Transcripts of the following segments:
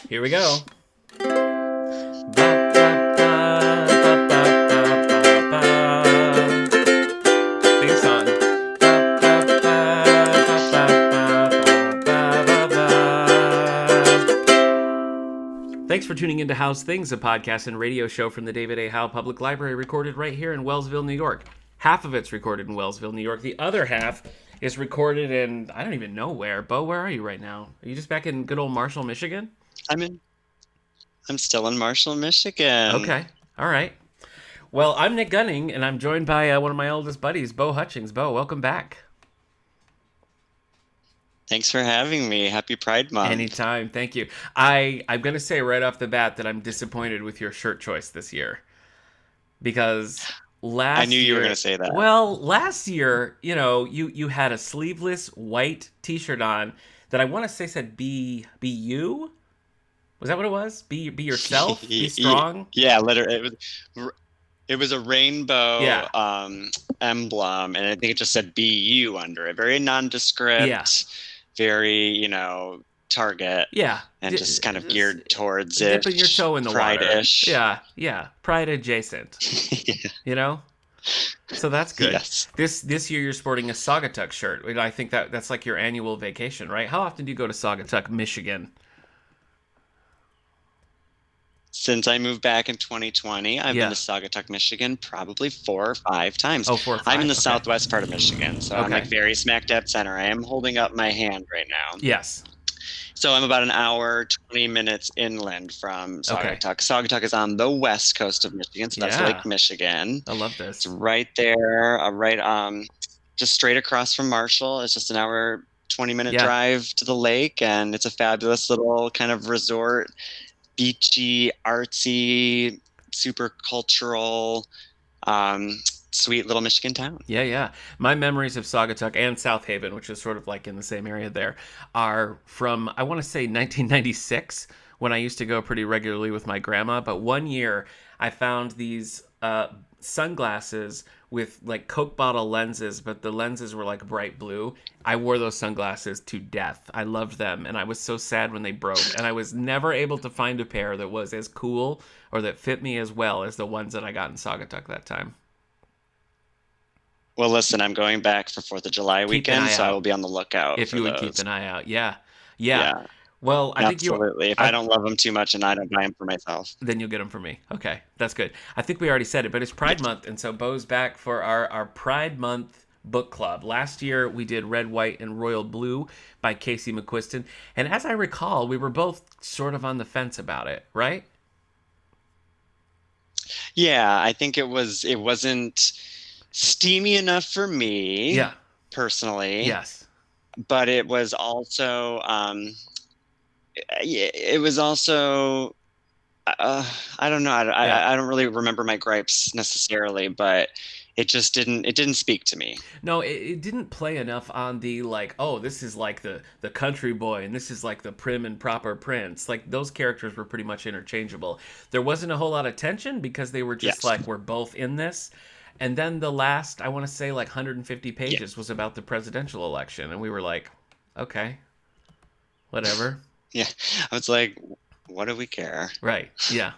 Here we go. Theme song. Thanks for tuning into Howe's Things, a podcast and radio show from the David A. Howe Public Library, recorded right here in Wellsville, New York. Half of it's recorded in Wellsville, New York. The other half is recorded in, I don't even know where. Beau, where are you right now? Are you just back in good old Marshall, Michigan? I'm still in Marshall, Michigan. Okay. All right. Well, I'm Nick Gunning, and I'm joined by one of my oldest buddies, Beau Hutchings. Beau, welcome back. Thanks for having me. Happy Pride Month. Anytime. Thank you. I'm going to say right off the bat that I'm disappointed with your shirt choice this year. Because I knew you were going to say that. Well, last year, you had a sleeveless white t-shirt on that I want to say said be you. Was that what it was? Be yourself, be strong. Yeah, literally. It was a rainbow emblem, and I think it just said "Be You" under it. Very nondescript. Yeah. Very, Target. Yeah. And just kind of geared towards dipping your toe in the Pride-ish. water. Yeah. Pride adjacent. Yeah. So that's good. Yes. This year you're sporting a Saugatuck shirt. I think that's like your annual vacation, right? How often do you go to Saugatuck, Michigan? Since I moved back in 2020, I've been to Saugatuck, Michigan, probably 4 or 5 times. Oh, 4 or 5. I'm in the southwest part of Michigan, so I'm like very smack dab center. I am holding up my hand right now. Yes. So I'm about an hour, 20 minutes inland from Saugatuck. Okay. Saugatuck is on the west coast of Michigan, so that's Lake Michigan. I love this. It's right there, just straight across from Marshall. It's just an hour, 20-minute drive to the lake, and it's a fabulous little kind of resort. Beachy, artsy, super cultural, sweet little Michigan town. Yeah. My memories of Saugatuck and South Haven, which is sort of like in the same area there, are from, I want to say 1996, when I used to go pretty regularly with my grandma. But one year I found these sunglasses with like Coke bottle lenses, but the lenses were like bright blue. I wore those sunglasses to death. I loved them, and I was so sad when they broke, and I was never able to find a pair that was as cool or that fit me as well as the ones that I got in Saugatuck that time. Well, listen, I'm going back for 4th of July weekend, so I will be on the lookout if you would those. Keep an eye out. Yeah. Well, I think absolutely. If I don't love them too much and I don't buy them for myself, then you'll get them for me. Okay, that's good. I think we already said it, but it's Pride Month, and so Beau's back for our Pride Month book club. Last year we did Red, White, and Royal Blue by Casey McQuiston, and as I recall, we were both sort of on the fence about it, right? Yeah, I think it wasn't steamy enough for me. Yeah, personally. Yes, but it was also. It was also, I don't know. I don't really remember my gripes necessarily, but it just didn't speak to me. No, it didn't play enough on the like, oh, this is like the country boy and this is like the prim and proper prince. Like those characters were pretty much interchangeable. There wasn't a whole lot of tension because they were just like, we're both in this. And then the last, I want to say like 150 pages was about the presidential election. And we were like, okay, whatever. Yeah, I was like, what do we care? Right. Yeah.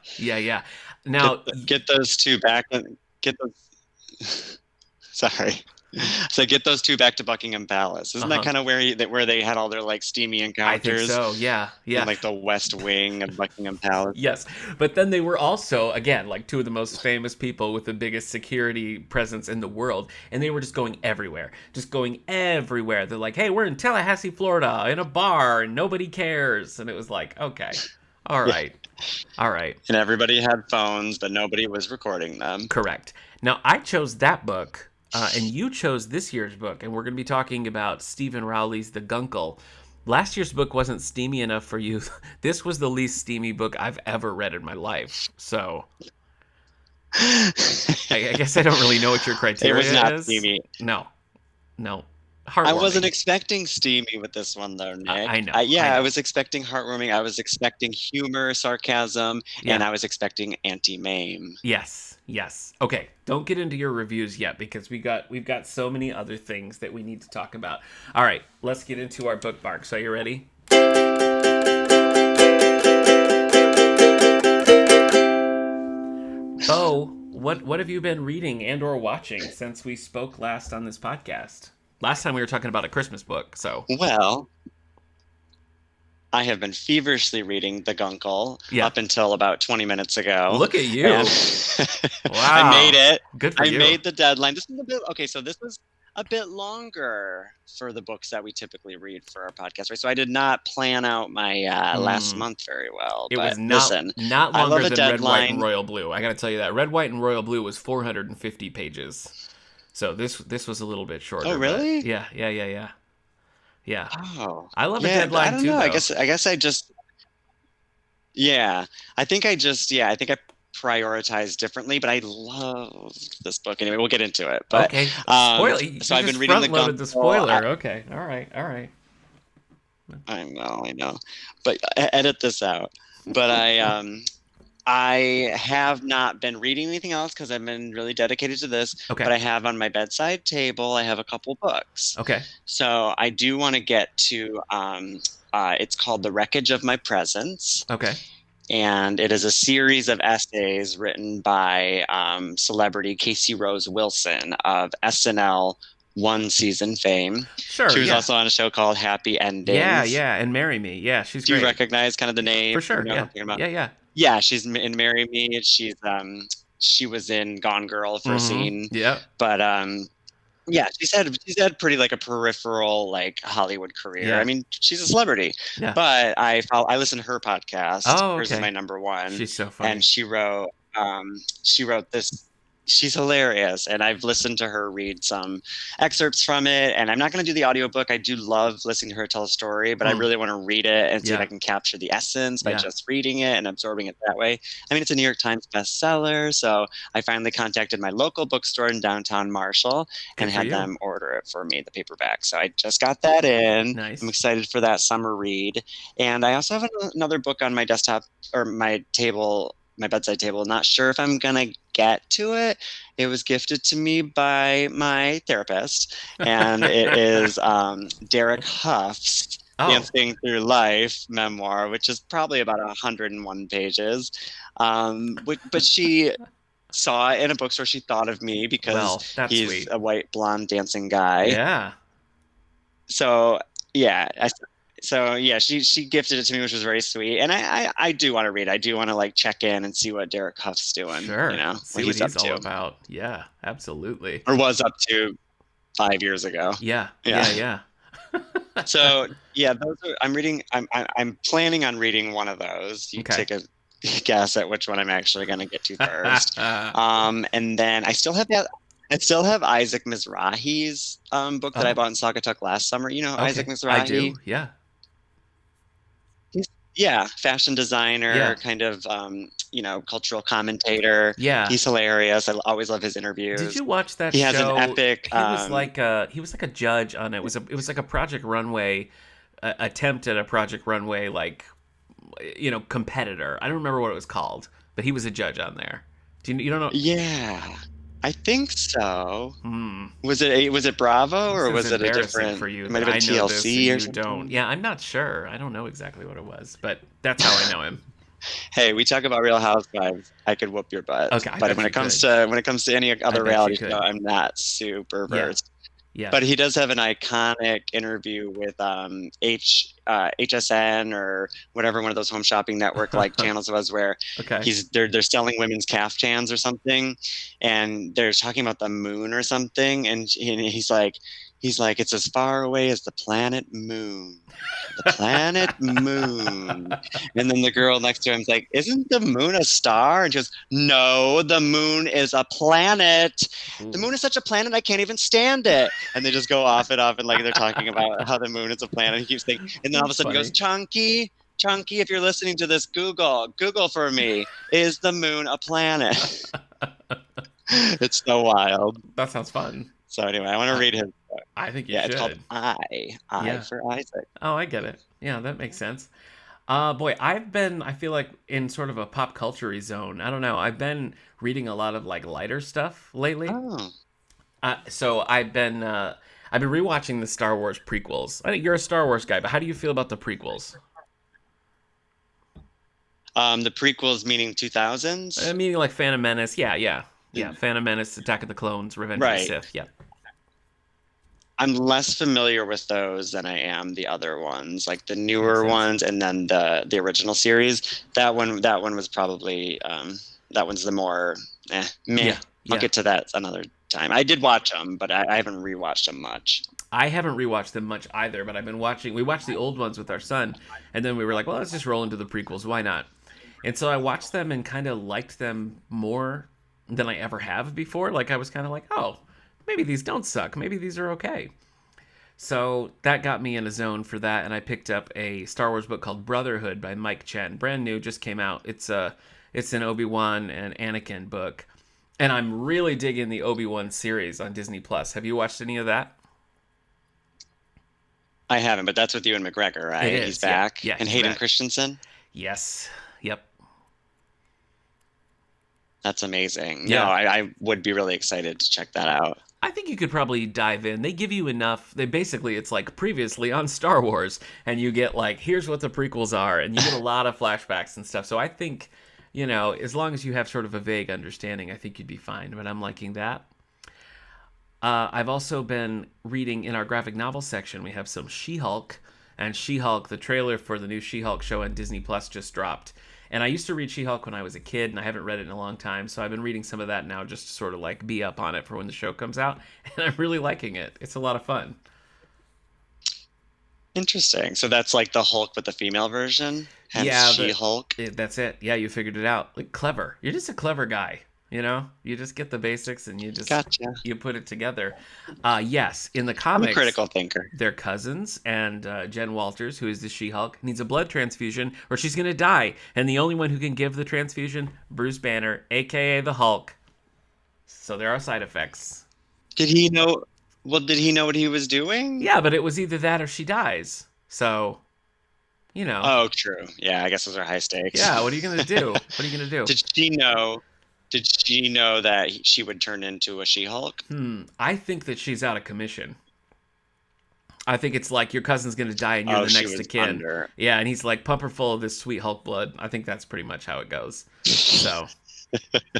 Now get those two back. Get those. Sorry. So get those two back to Buckingham Palace. Isn't that kind of where they had all their like steamy encounters? I think so. Yeah. In, like the West Wing of Buckingham Palace. Yes, but then they were also again like two of the most famous people with the biggest security presence in the world, and they were just going everywhere. They're like, "Hey, we're in Tallahassee, Florida, in a bar, and nobody cares." And it was like, okay, all right. And everybody had phones, but nobody was recording them. Correct. Now I chose that book. And you chose this year's book, and we're going to be talking about Steven Rowley's The Guncle. Last year's book wasn't steamy enough for you. This was the least steamy book I've ever read in my life. So I guess I don't really know what your criteria is. It was not steamy. No. I wasn't expecting steamy with this one, though, Nick. I know. I was expecting heartwarming. I was expecting humor, sarcasm, and I was expecting anti-mame. Yes. Okay, don't get into your reviews yet because we've got so many other things that we need to talk about. All right, let's get into our bookmark. So, are you ready? what have you been reading and or watching since we spoke last on this podcast? Last time we were talking about a Christmas book, so. Well, I have been feverishly reading the Guncle Yeah. up until about 20 minutes ago. Look at you. And Wow. I made it. Good for you. I made the deadline. This was a bit okay, so this was a bit longer for the books that we typically read for our podcast, right? So I did not plan out my last month very well. It but was not listen, not I love longer a than Red, White, and deadline. Royal Blue. I got to tell you that Red, White, and Royal Blue was 450 pages. So this was a little bit shorter. Oh, really? Yeah. Yeah. Oh, I love a yeah. deadline I don't too, know. though. I guess I just, yeah. I think I prioritize differently, but I love this book anyway. We'll get into it. But Okay. Spoiler. so I've been reading the front-loaded the spoiler. Okay. All right. I know. But edit this out. But I have not been reading anything else because I've been really dedicated to this. Okay. But I have on my bedside table, I have a couple books. Okay. So I do want to get to it's called The Wreckage of My Presence. Okay. And it is a series of essays written by celebrity Casey Rose Wilson of SNL one season fame. Sure. She was also on a show called Happy Endings. Yeah, and Marry Me. Yeah, she's Do great. you recognize kind of the name? For sure. You know what I'm talking about? Yeah. Yeah, she's in Marry Me. She was in Gone Girl for a scene. Yeah. But yeah, she's had pretty like a peripheral like Hollywood career. Yeah. I mean, she's a celebrity. Yeah. But I listen to her podcast. Oh, Hers okay. is my number one. She's so funny. And she wrote this. She's hilarious, and I've listened to her read some excerpts from it, and I'm not going to do the audiobook. I do love listening to her tell a story, but I really want to read it and see if I can capture the essence by just reading it and absorbing it that way. I mean, it's a New York Times bestseller, so I finally contacted my local bookstore in downtown Marshall and had them order it for me, the paperback. So I just got that in. Nice. I'm excited for that summer read. And I also have another book on my desktop or my table, my bedside table. Not sure if I'm gonna get to it. It was gifted to me by my therapist, and it is Derek Huff's Dancing Through Life memoir, which is probably about 101 pages. But she saw it in a bookstore. She thought of me because he's sweet. A white blonde dancing guy. Yeah. So yeah. She gifted it to me, which was very sweet. And I do want to read. I do want to like check in and see what Derek Huff's doing. Sure. You know, see what he's up all about. Yeah, absolutely. Or was up to 5 years ago. Yeah. So yeah, those are, I'm planning on reading one of those. You take a guess at which one I'm actually going to get to first. And then I still have Isaac Mizrahi's book that I bought in Saugatuck last summer. You know Isaac Mizrahi? I do, yeah. Yeah, fashion designer, kind of, cultural commentator. Yeah, he's hilarious. I always love his interviews. Did you watch that show? He has an epic. He was like a judge on it. It was like a Project Runway attempt at a Project Runway competitor. I don't remember what it was called, but he was a judge on there. You don't know? Yeah. I think so. Was it Bravo or was it a different? For you, it might have been TLC or something. Don't. Yeah, I'm not sure. I don't know exactly what it was, but that's how I know him. Hey, we talk about Real Housewives. I could whoop your butt. Okay, but when it comes to any other reality show, I'm not super versed. Yeah. But he does have an iconic interview with HSN or whatever, one of those home shopping network like channels was, where they're selling women's caftans or something, and they're talking about the moon or something, and he's like, it's as far away as the planet Moon. The planet Moon. And then the girl next to him is like, isn't the moon a star? And she goes, no, the moon is a planet. The moon is such a planet, I can't even stand it. And they just go off and like they're talking about how the moon is a planet. He keeps thinking, and then all of a sudden he goes, Chunky, if you're listening to this, Google for me, is the moon a planet? It's so wild. That sounds fun. So anyway, I want to read his book. I think you should. It's called I for Isaac. Oh, I get it. Yeah, that makes sense. Boy, I feel like in sort of a pop culture-y zone. I don't know. I've been reading a lot of like lighter stuff lately. Oh. So I've been rewatching the Star Wars prequels. I think you're a Star Wars guy, but how do you feel about the prequels? The prequels meaning 2000s? Meaning like Phantom Menace. Yeah. Yeah. Phantom Menace, Attack of the Clones, Revenge of the Right. Sith. Yeah. I'm less familiar with those than I am the other ones, like the Makes newer sense. ones, and then the original series. That one was probably that one's the more meh. Yeah. I'll Yeah. get to that another time. I did watch them, but I haven't rewatched them much. I haven't rewatched them much either, but I've been watching. We watched the old ones with our son, and then we were like, well, let's just roll into the prequels. Why not? And so I watched them and kind of liked them more than I ever have before. Like, I was kind of like, oh, maybe these don't suck. Maybe these are okay. So that got me in a zone for that, and I picked up a Star Wars book called Brotherhood by Mike Chen. Brand new, just came out. It's an Obi-Wan and Anakin book, and I'm really digging the Obi-Wan series on Disney Plus. Have you watched any of that? I haven't, but that's with Ewan McGregor, It right? is, He's yeah. back. Yeah, And he's Hayden back. Christensen. Yes. Yep. That's amazing. Yeah. No, I would be really excited to check that out. I think you could probably dive in. They give you enough. It's like previously on Star Wars, and you get like, here's what the prequels are, and you get a lot of flashbacks and stuff. So I think, as long as you have sort of a vague understanding, I think you'd be fine. But I'm liking that. I've also been reading in our graphic novel section. We have some She-Hulk, and She-Hulk, the trailer for the new She-Hulk show on Disney Plus just dropped. And I used to read She-Hulk when I was a kid, and I haven't read it in a long time, so I've been reading some of that now just to sort of like be up on it for when the show comes out, and I'm really liking it. It's a lot of fun. Interesting. So that's like the Hulk with the female version, hence Yeah, She-Hulk. that's it. Yeah, you figured it out. Like, clever. You're just a clever guy. You just get the basics and Gotcha. you put it together. Yes, in the I'm a comics, critical thinker. they're cousins, and Jen Walters, who is the She-Hulk, needs a blood transfusion or she's gonna die. And the only one who can give the transfusion, Bruce Banner, aka the Hulk. So there are side effects. Did he know? Well, did he know what he was doing? Yeah, but it was either that or she dies. So, you know. Oh, true. Yeah, I guess those are high stakes. Yeah, what are you gonna do? What are you gonna do? Did she know? Did she know that she would turn into a She-Hulk? I think that she's out of commission. I think it's like your cousin's gonna die and you're the she next was of kin. under. Yeah, and he's like, pump her full of this sweet Hulk blood. I think that's pretty much how it goes. So,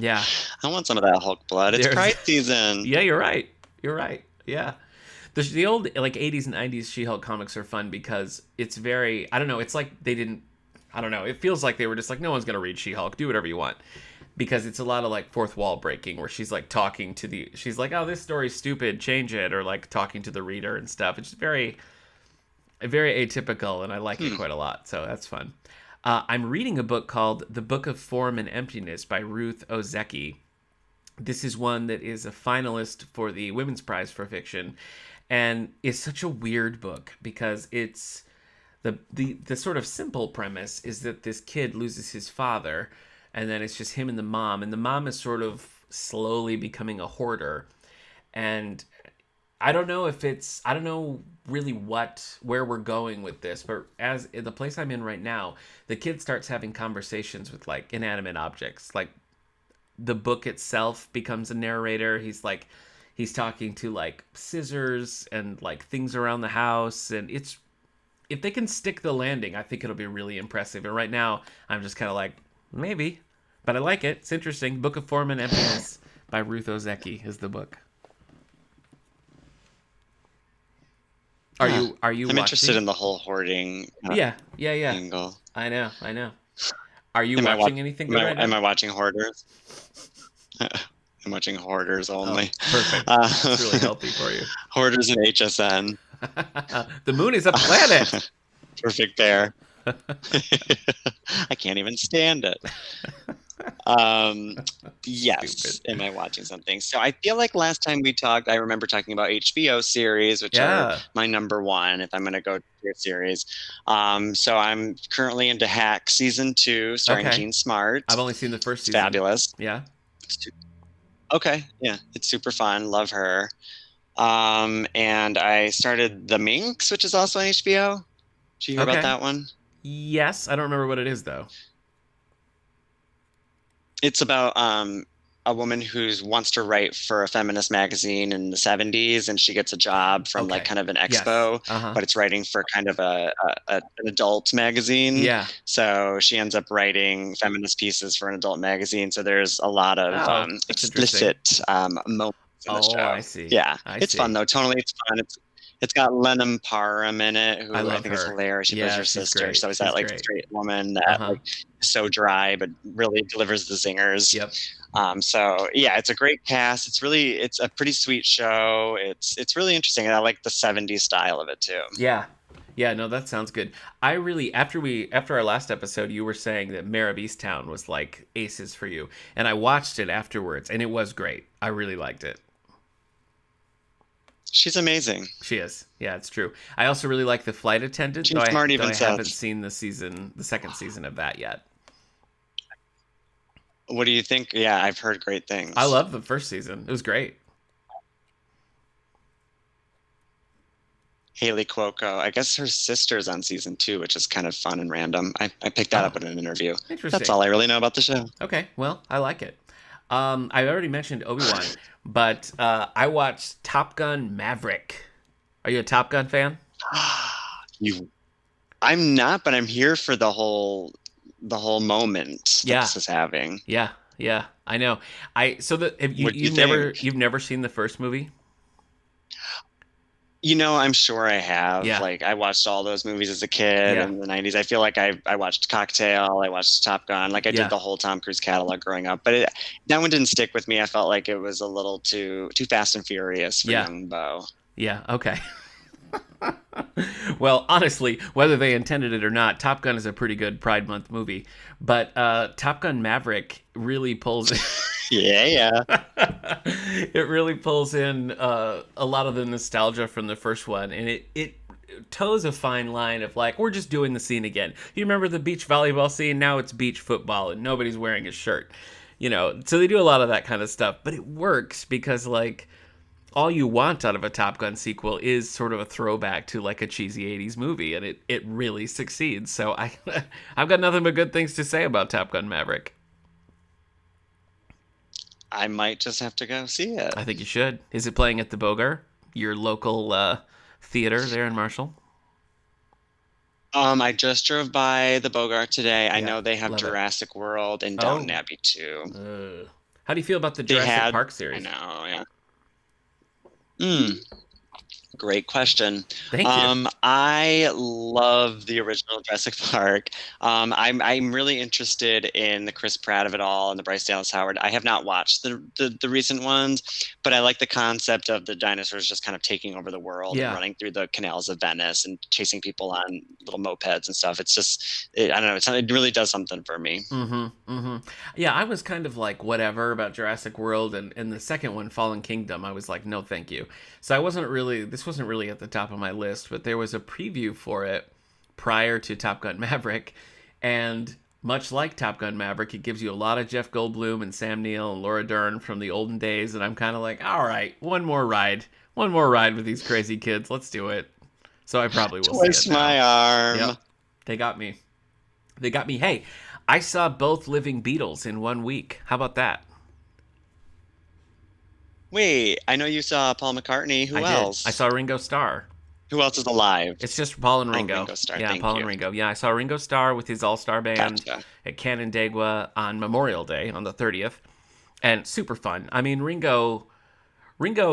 yeah. I want some of that Hulk blood. It's There's- Pride season. Yeah, you're right. You're right. Yeah. The old like 80s and 90s She-Hulk comics are fun because it's very, I don't know, it's like they didn't, I don't know, it feels like they were just like, no one's gonna read She-Hulk, do whatever you want. Because it's a lot of like fourth wall breaking where she's like talking to she's like, oh, this story's stupid, change it, or like talking to the reader and stuff. It's very atypical, and I like it quite a lot, so that's fun. I'm reading a book called The Book of Form and Emptiness by Ruth Ozeki. This is one that is a finalist for the Women's Prize for Fiction, and it's such a weird book because it's the sort of simple premise is that this kid loses his father, and then it's just him and the mom is sort of slowly becoming a hoarder. And I don't know really where we're going with this, but as in the place I'm in right now, the kid starts having conversations with like inanimate objects. Like the book itself becomes a narrator. He's talking to like scissors and like things around the house, and if they can stick the landing, I think it'll be really impressive. And right now, I'm just kind of like, maybe. But I like it. It's interesting. Book of Form and Emptiness by Ruth Ozeki is the book. Are you I'm watching? interested in the whole hoarding Yeah. angle. I know. Are you watching anything good right now? Am I watching Hoarders? I'm watching Hoarders only. Perfect. That's really healthy for you. Hoarders and HSN. The moon is a planet. Perfect pair. I can't even stand it. Yes. Stupid. Am I watching something? So I feel like last time we talked, I remember talking about HBO series, which are my number one if I'm going to go to a series. So I'm currently into Hack season 2, starring Jean Smart. I've only seen the first season. Fabulous. Yeah. Okay. Yeah. It's super fun. Love her. And I started The Minx, which is also on HBO. Did you hear about that one? Yes. I don't remember what it is, though. It's about a woman who wants to write for a feminist magazine in the 70s, and she gets a job from like Okay. kind of an Yes. expo, Uh-huh. but it's writing for kind of an adult magazine. Yeah. So she ends up writing feminist pieces for an adult magazine. So there's a lot of Oh, that's interesting. explicit moments in the Oh, show. I see. Yeah, I it's fun see. though. Tonally, it's fun. It's got Lennon Parham in it, I who I love think is her. hilarious. She plays Yeah, her she's sister. great. So is that She's like great. straight woman that Uh-huh. like is so dry but really delivers the zingers. Yep. So yeah, it's a great cast. It's a pretty sweet show. It's really interesting, and I like the '70s style of it too. Yeah. Yeah, no, that sounds good. I really after our last episode, you were saying that Mare of Easttown was like aces for you, and I watched it afterwards, and it was great. I really liked it. She's amazing. She is. Yeah, it's true. I also really like The Flight Attendant, She's smart though even I haven't Seth. seen the second season of that yet. What do you think? Yeah, I've heard great I things. love the first season. It was great. Haley Cuoco. I guess her sister's on season 2, which is kind of fun and random. I picked that Oh, up in an interview. That's interesting. all I really know about the show. Okay, well, I like it. I already mentioned Obi-Wan, but I watched Top Gun Maverick. Are you a Top Gun fan? You, I'm not, but I'm here for the whole moment that Yeah, this is having. yeah, yeah. I know. I so that have What do you you've think? never seen the first movie? I'm sure I have. Yeah, Like, I watched all those movies as a kid yeah, in the 90s. I feel like I watched Cocktail, I watched Top Gun, like I did yeah, the whole Tom Cruise catalog growing up. But that one didn't stick with me. I felt like it was a little too fast and furious for yeah, young Beau. yeah. Okay. Well, honestly, whether they intended it or not, Top Gun is a pretty good Pride Month movie. But Top Gun Maverick really pulls Yeah, yeah. it really pulls in a lot of the nostalgia from the first one, and it toes a fine line of like we're just doing the scene again. You remember the beach volleyball scene? Now it's beach football, and nobody's wearing a shirt. So they do a lot of that kind of stuff, but it works because like all you want out of a Top Gun sequel is sort of a throwback to like a cheesy 80s movie, and it really succeeds. So I've got nothing but good things to say about Top Gun Maverick. I might just have to go see it. I think you should. Is it playing at the Bogar, your local theater there in Marshall? I just drove by the Bogart today. I Yeah, know they have love it. Jurassic World and Downton Oh, Abbey too. how do you feel about the They Jurassic had, Park I series? know, yeah. Mm. Great question. Thank you. I love the original Jurassic Park. I'm really interested in the Chris Pratt of it all and the Bryce Dallas Howard. I have not watched the recent ones, but I like the concept of the dinosaurs just kind of taking over the world and Yeah. running through the canals of Venice and chasing people on little mopeds and stuff. It's just, I don't know, it really does something for me. Mm-hmm. Mm-hmm. Yeah, I was kind of like whatever about Jurassic World and the second one, Fallen Kingdom. I was like, no, thank you. So this wasn't really at the top of my list, but there was a preview for it prior to Top Gun Maverick, and much like Top Gun Maverick, it gives you a lot of Jeff Goldblum and Sam Neill and Laura Dern from the olden days, and I'm kind of like, all right, one more ride with these crazy kids. Let's do it. So I probably will see it Twist now. my Yep, arm. they got me. They got me. Hey, I saw both living Beatles in 1 week. How about that? Wait, I know you saw Paul McCartney. I Who did. I else? saw Ringo Starr. Who else is alive? It's just Paul and Oh, Ringo. Ringo Starr. Yeah, Thank Paul and you. Ringo. Yeah, I saw Ringo Starr with his all-star band Gotcha. at Canandaigua on Memorial Day on the 30th, and super fun. I mean, Ringo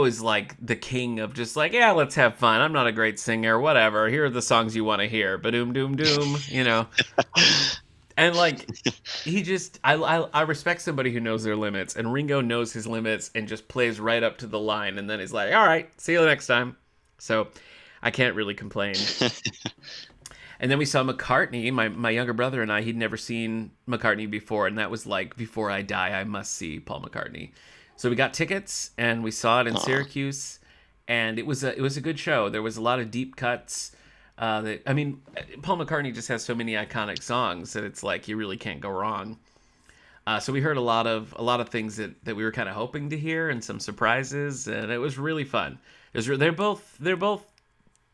is like the king of just like, yeah, let's have fun. I'm not a great singer, whatever. Here are the songs you want to hear. Ba-doom, doom, doom. And like, I respect somebody who knows their limits, and Ringo knows his limits and just plays right up to the line, and then he's like, all right, see you next time. So I can't really complain. And then we saw McCartney, my younger brother and I. He'd never seen McCartney before, and that was like, before I die, I must see Paul McCartney. So we got tickets, and we saw it in Aw. Syracuse, and it was a good show. There was a lot of deep cuts. I mean, Paul McCartney just has so many iconic songs that it's like you really can't go wrong. So we heard a lot of things that we were kind of hoping to hear, and some surprises, and it was really fun. They're both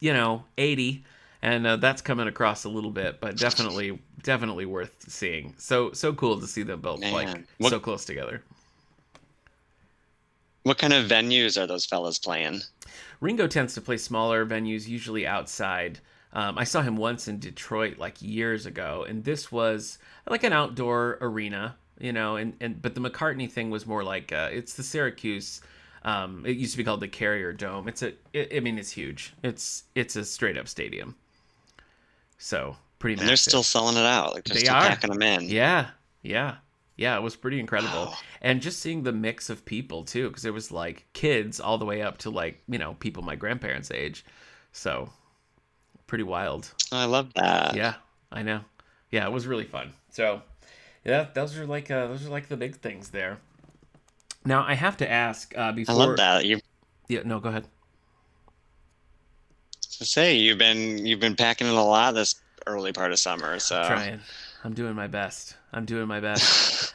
80, and that's coming across a little bit, but definitely worth seeing. So cool to see them both like Man, so close together. What kind of venues are those fellas playing? Ringo tends to play smaller venues, usually outside. I saw him once in Detroit like years ago, and this was like an outdoor arena, and but the McCartney thing was more like it's the Syracuse. It used to be called the Carrier Dome. I mean, it's huge. It's a straight up stadium, so pretty And they're still massive. selling it out. Like they're They still are, packing them in. yeah, yeah, yeah. It was pretty incredible, Wow. and just seeing the mix of people too, because there was like kids all the way up to like people my grandparents' age, so pretty wild. I love that. Yeah, I know. Yeah, it was really fun. So yeah, those are like the big things there. Now I have to ask I love before. that. You Yeah, no, go ahead. to say you've been packing in a lot this early part of summer, I'm so trying. I'm doing my best. I'm doing my best.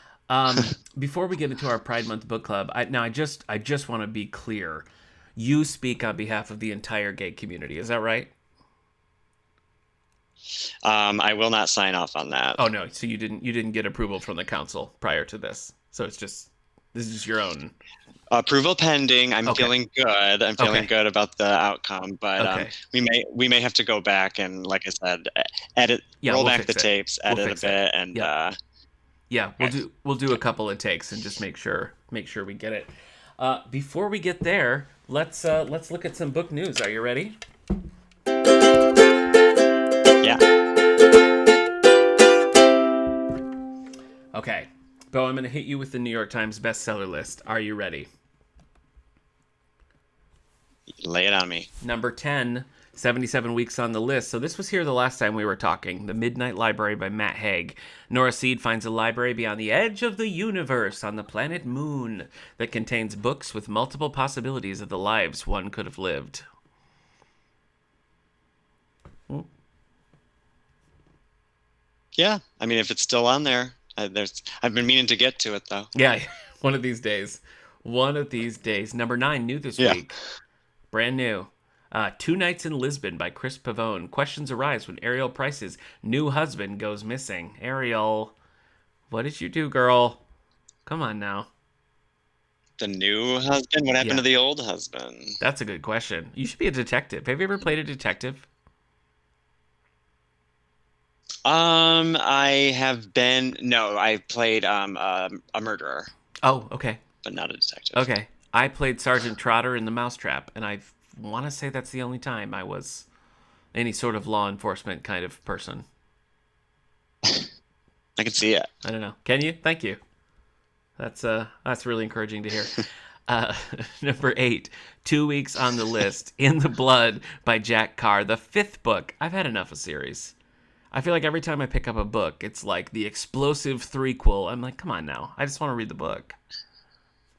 Before we get into our Pride Month book club, I just want to be clear. You speak on behalf of the entire gay community. Is that right? I will not sign off on that. Oh no, so you didn't get approval from the council prior to this. So this is just your own. Approval pending. I'm Okay. feeling good. I'm feeling Okay. good about the outcome, but Okay. we may have to go back and, like I said, edit, Yeah, roll we'll back the fix it. tapes, We'll edit a fix it. bit, and Yep. Yeah, we'll okay. do a couple of takes and just make sure we get it. Before we get there, let's look at some book news. Are you ready? Yeah. Okay. Beau, I'm going to hit you with the New York Times bestseller list. Are you ready? Lay it on me. Number 10, 77 weeks on the list. So this was here the last time we were talking. The Midnight Library by Matt Haig. Nora Seed finds a library beyond the edge of the universe on the planet Moon that contains books with multiple possibilities of the lives one could have lived. Yeah. I mean, if it's still on there, I've been meaning to get to it though. Yeah, one of these days. One of these days. Number 9, new this Yeah. week. Brand new. Two Nights in Lisbon by Chris Pavone. Questions arise when Ariel Price's new husband goes missing. Ariel, what did you do, girl? Come on now. The new husband? What happened Yeah, to the old husband? that's a good question. You should be a detective. Have you ever played a detective? I have been no, I played a murderer, Oh, okay. but not a detective. Okay. I played Sergeant Trotter in The Mousetrap, and I want to say that's the only time I was any sort of law enforcement kind of person. I can see it. I don't know. Can you? Thank you. That's really encouraging to hear. Uh, number 8, 2 weeks on the list, In the Blood by Jack Carr, the 5th book. I've had enough of series. I feel like every time I pick up a book, it's like the explosive threequel. I'm like, come on now. I just want to read the book.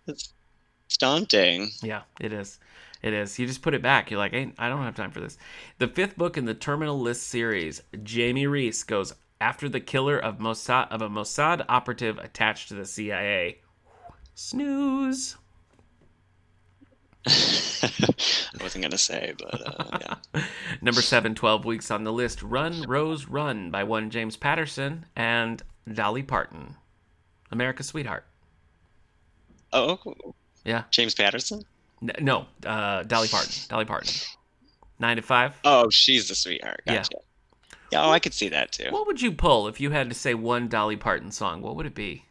It's daunting. Yeah, it is. It is. You just put it back. You're like, hey, I don't have time for this. The 5th book in the Terminal List series, Jamie Reese goes after the killer of a Mossad operative attached to the CIA. Snooze. I wasn't gonna say, but yeah. Number 7, 12 weeks on the list, Run, Rose, Run by one James Patterson and Dolly Parton. America's Sweetheart. Oh, Yeah. James Patterson? No, Dolly Parton. Dolly Parton. 9 to 5. Oh, she's the sweetheart. Yeah. Gotcha. Yeah, oh, I could see that too. What would you pull if you had to say one Dolly Parton song? What would it be?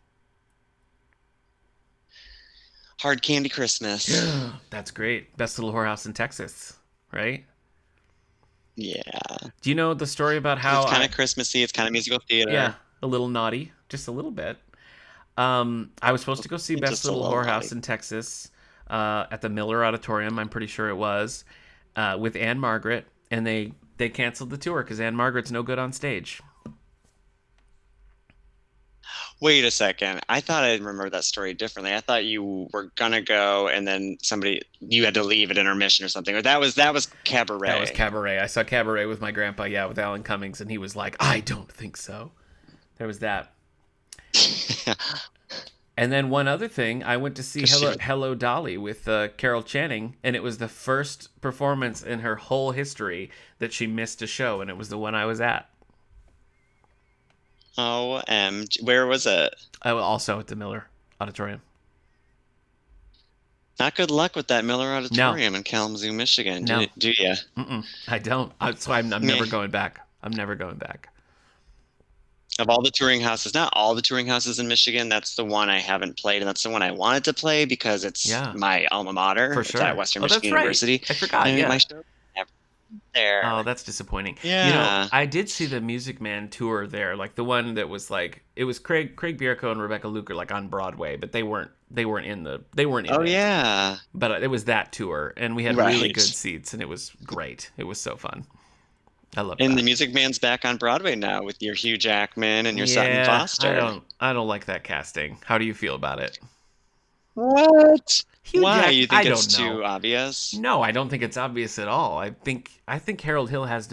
Hard Candy Christmas. That's great. Best Little Whorehouse in Texas, right? Yeah. Do you know the story about how It's kind of Christmassy. It's kind of musical yeah, theater. a little naughty, just a little bit. I was supposed to go see Best Just a Little little Whorehouse naughty. in Texas at the Miller Auditorium. I'm pretty sure it was with Anne Margaret, and they canceled the tour because Anne Margaret's no good on stage. Wait a second. I thought I remembered that story differently. I thought you were gonna go and then you had to leave at intermission or something. Or that was Cabaret. That was Cabaret. I saw Cabaret with my grandpa, yeah, with Alan Cummings, and he was like, "I don't think so." There was that. And then one other thing, I went to see 'Cause she Hello Dolly with Carol Channing, and it was the first performance in her whole history that she missed a show, and it was the one I was at. OMG. Where was it? I was also at the Miller Auditorium. Not good luck with that Miller No, Auditorium in Kalamazoo, Michigan, no, do you? I don't. That's why I'm Meh. never going back. I'm never going back. Of all the touring houses, not all the touring houses in Michigan, that's the one I haven't played, and that's the one I wanted to play because it's Yeah, my alma mater. for It's at sure. Western Oh, Michigan that's right. University. I forgot. And my Yeah. show never there. Oh, that's disappointing. Yeah. I did see the Music Man tour there, like the one that was like it was Craig Bierko and Rebecca Luker like on Broadway, but they weren't in Oh it. yeah. But it was that tour, and we had really Right. good seats, and it was great. It was so fun. I love And the that. Music Man's back on Broadway now with your Hugh Jackman and your Sutton Yeah, Foster. I don't like that casting. How do you feel about it? What? Hugh Why? Jack, You I think it's don't too know. obvious? No, I don't think it's obvious at all. I think Harold Hill has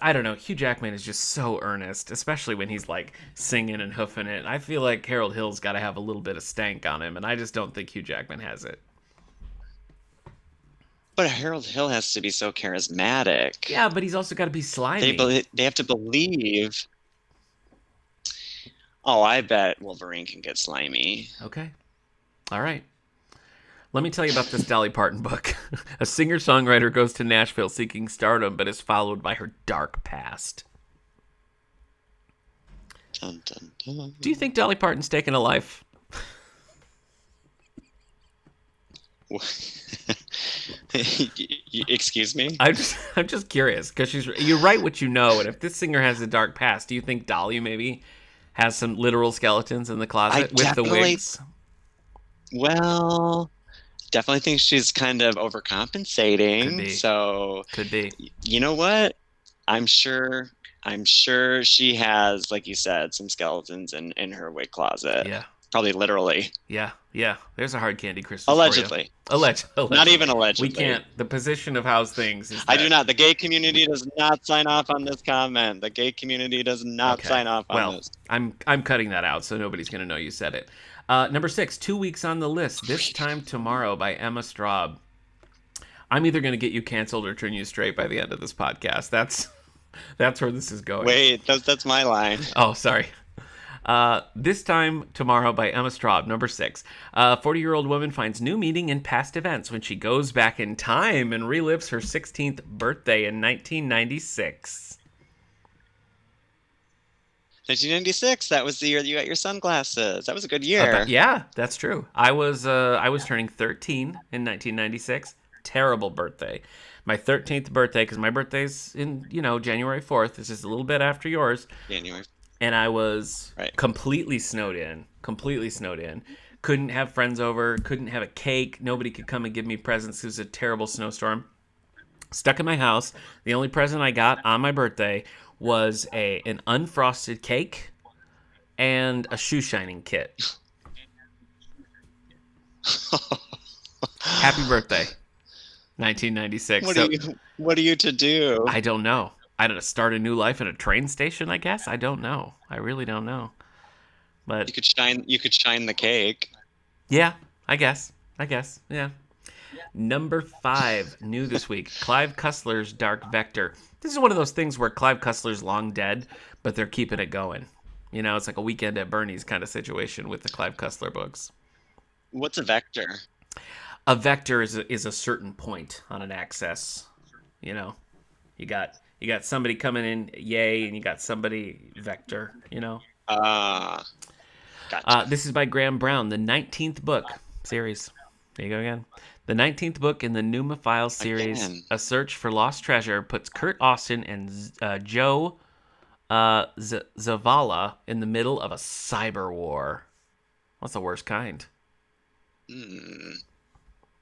I don't know. Hugh Jackman is just so earnest, especially when he's like singing and hoofing it. I feel like Harold Hill's got to have a little bit of stank on him, and I just don't think Hugh Jackman has it. But Harold Hill has to be so charismatic. Yeah, but he's also got to be slimy. They have to believe. Oh, I bet Wolverine can get slimy. Okay. All right. Let me tell you about this Dolly Parton book. A singer-songwriter goes to Nashville seeking stardom, but is followed by her dark past. Dun, dun, dun. Do you think Dolly Parton's taken a life? Excuse me? I'm just curious because you write what you know, and if this singer has a dark past, do you think Dolly maybe has some literal skeletons in the closet with the wigs? Well, definitely think she's kind of Could overcompensating. be. So, Could be. you know what? I'm sure I'm sure she has, like you said, some skeletons in her wig closet. Yeah. Probably literally. Yeah. Yeah. There's a hard candy Christmas Allegedly. for you. Allegedly. Not even allegedly. We can't. The position of Howe's things is I that, do not. The gay community does not sign off on this comment. The gay community does not Okay. sign off on Well, this. I'm cutting that out, so nobody's gonna know you said it. Number 6, 2 weeks on the list. This Time Tomorrow by Emma Straub. I'm either gonna get you canceled or turn you straight by the end of this podcast. That's where this is going. Wait, that's my line. Oh, sorry. This Time Tomorrow by Emma Straub, number 6. A 40-year-old woman finds new meaning in past events when she goes back in time and relives her 16th birthday in 1996. 1996. That was the year that you got your sunglasses. That was a good year. Yeah, that's true. I was turning 13 in 1996. Terrible birthday. My 13th birthday, because my birthday's in, January 4th. It's just a little bit after yours. January. And I was Right. completely snowed in. Couldn't have friends over. Couldn't have a cake. Nobody could come and give me presents. It was a terrible snowstorm. Stuck in my house. The only present I got on my birthday was an unfrosted cake and a shoe shining kit. Happy birthday, 1996. What are you to do? I don't know. I don't know, start a new life in a train station, I guess. I don't know. I really don't know. But You could shine the cake. yeah, I guess. Yeah. Number 5, new this week. Clive Kessler's Dark Vector. This is one of those things where Clive Kessler's long dead, but they're keeping it going. It's like a Weekend at Bernie's kind of situation with the Clive Kessler books. What's a vector? A vector is a certain point on an axis. You got somebody coming in, yay, and you got somebody vector. Gotcha. This is by Graham Brown, the 19th book series. There you go again. The 19th book in the Numa Files series, Again. A Search for Lost Treasure, puts Kurt Austin and Joe Zavala in the middle of a cyber war. What's the worst kind?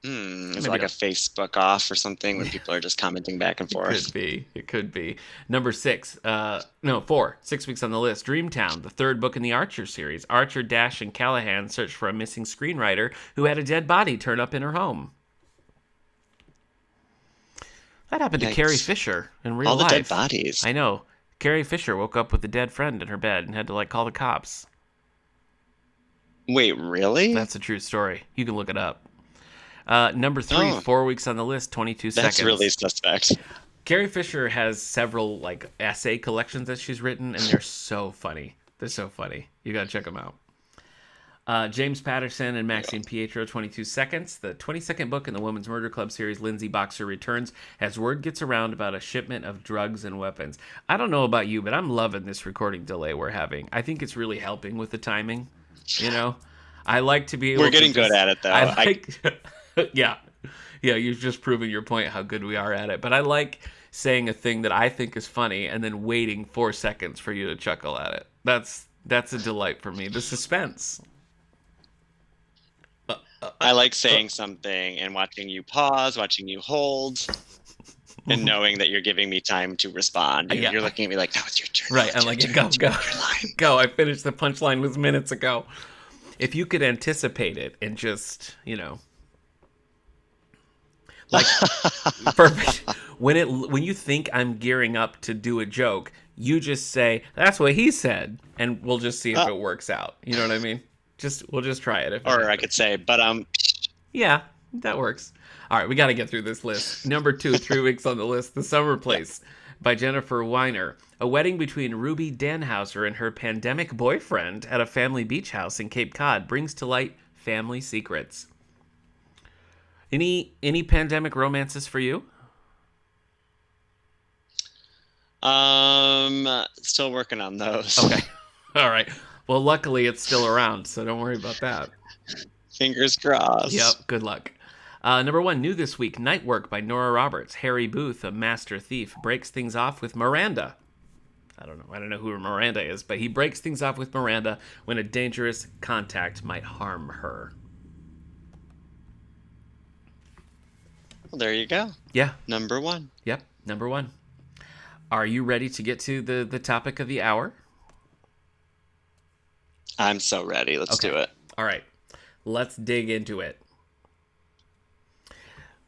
It's Maybe like not. a Facebook off or something where people are just commenting back and forth. It could be. Number 6. 4. 6 weeks on the list. Dreamtown, the 3rd book in the Archer series. Archer, Dash, and Callahan search for a missing screenwriter who had a dead body turn up in her home. That happened to Yikes. Carrie Fisher in real All the life. dead bodies. I know. Carrie Fisher woke up with a dead friend in her bed and had to call the cops. Wait, really? That's a true story. You can look it up. Number 3, Oh. 4 weeks on the list, 22 That's seconds. really suspect. Carrie Fisher has several essay collections that she's written, and they're so funny. You gotta check them out. James Patterson and Maxine Pietro, 22 Seconds. The 22nd book in the Women's Murder Club series, Lindsay Boxer returns as word gets around about a shipment of drugs and weapons. I don't know about you, but I'm loving this recording delay we're having. I think it's really helping with the timing. You know, I like to be able We're getting to just, good at it, though. I like, yeah. Yeah, you've just proven your point how good we are at it. But I like saying a thing that I think is funny and then waiting 4 seconds for you to chuckle at it. That's a delight for me. The suspense. I like saying something and watching you pause, watching you hold, and knowing that you're giving me time to respond. You're looking at me like, now it's your turn. Right, I'm like, go. I finished the punchline was minutes ago. If you could anticipate it and just, like, perfect. When you think I'm gearing up to do a joke, you just say, that's what he said, and we'll just see if it works out. You know what I mean? We'll just try it. Or I could say, but yeah, that works. All right, we got to get through this list. Number 2, 3 weeks on the list, The Summer Place by Jennifer Weiner. A wedding between Ruby Danhauser and her pandemic boyfriend at a family beach house in Cape Cod brings to light family secrets. Any pandemic romances for you? Still working on those. Okay. All right. Well, luckily it's still around, so don't worry about that. Fingers crossed. Yep. Good luck. Number 1, new this week, Night Work by Nora Roberts. Harry Booth, a master thief, breaks things off with Miranda. I don't know who Miranda is, but he breaks things off with Miranda when a dangerous contact might harm her. Well, there you go. Yeah. Number 1. Yep. Number 1. Are you ready to get to the topic of the hour? I'm so ready. Let's do it. All right. Let's dig into it.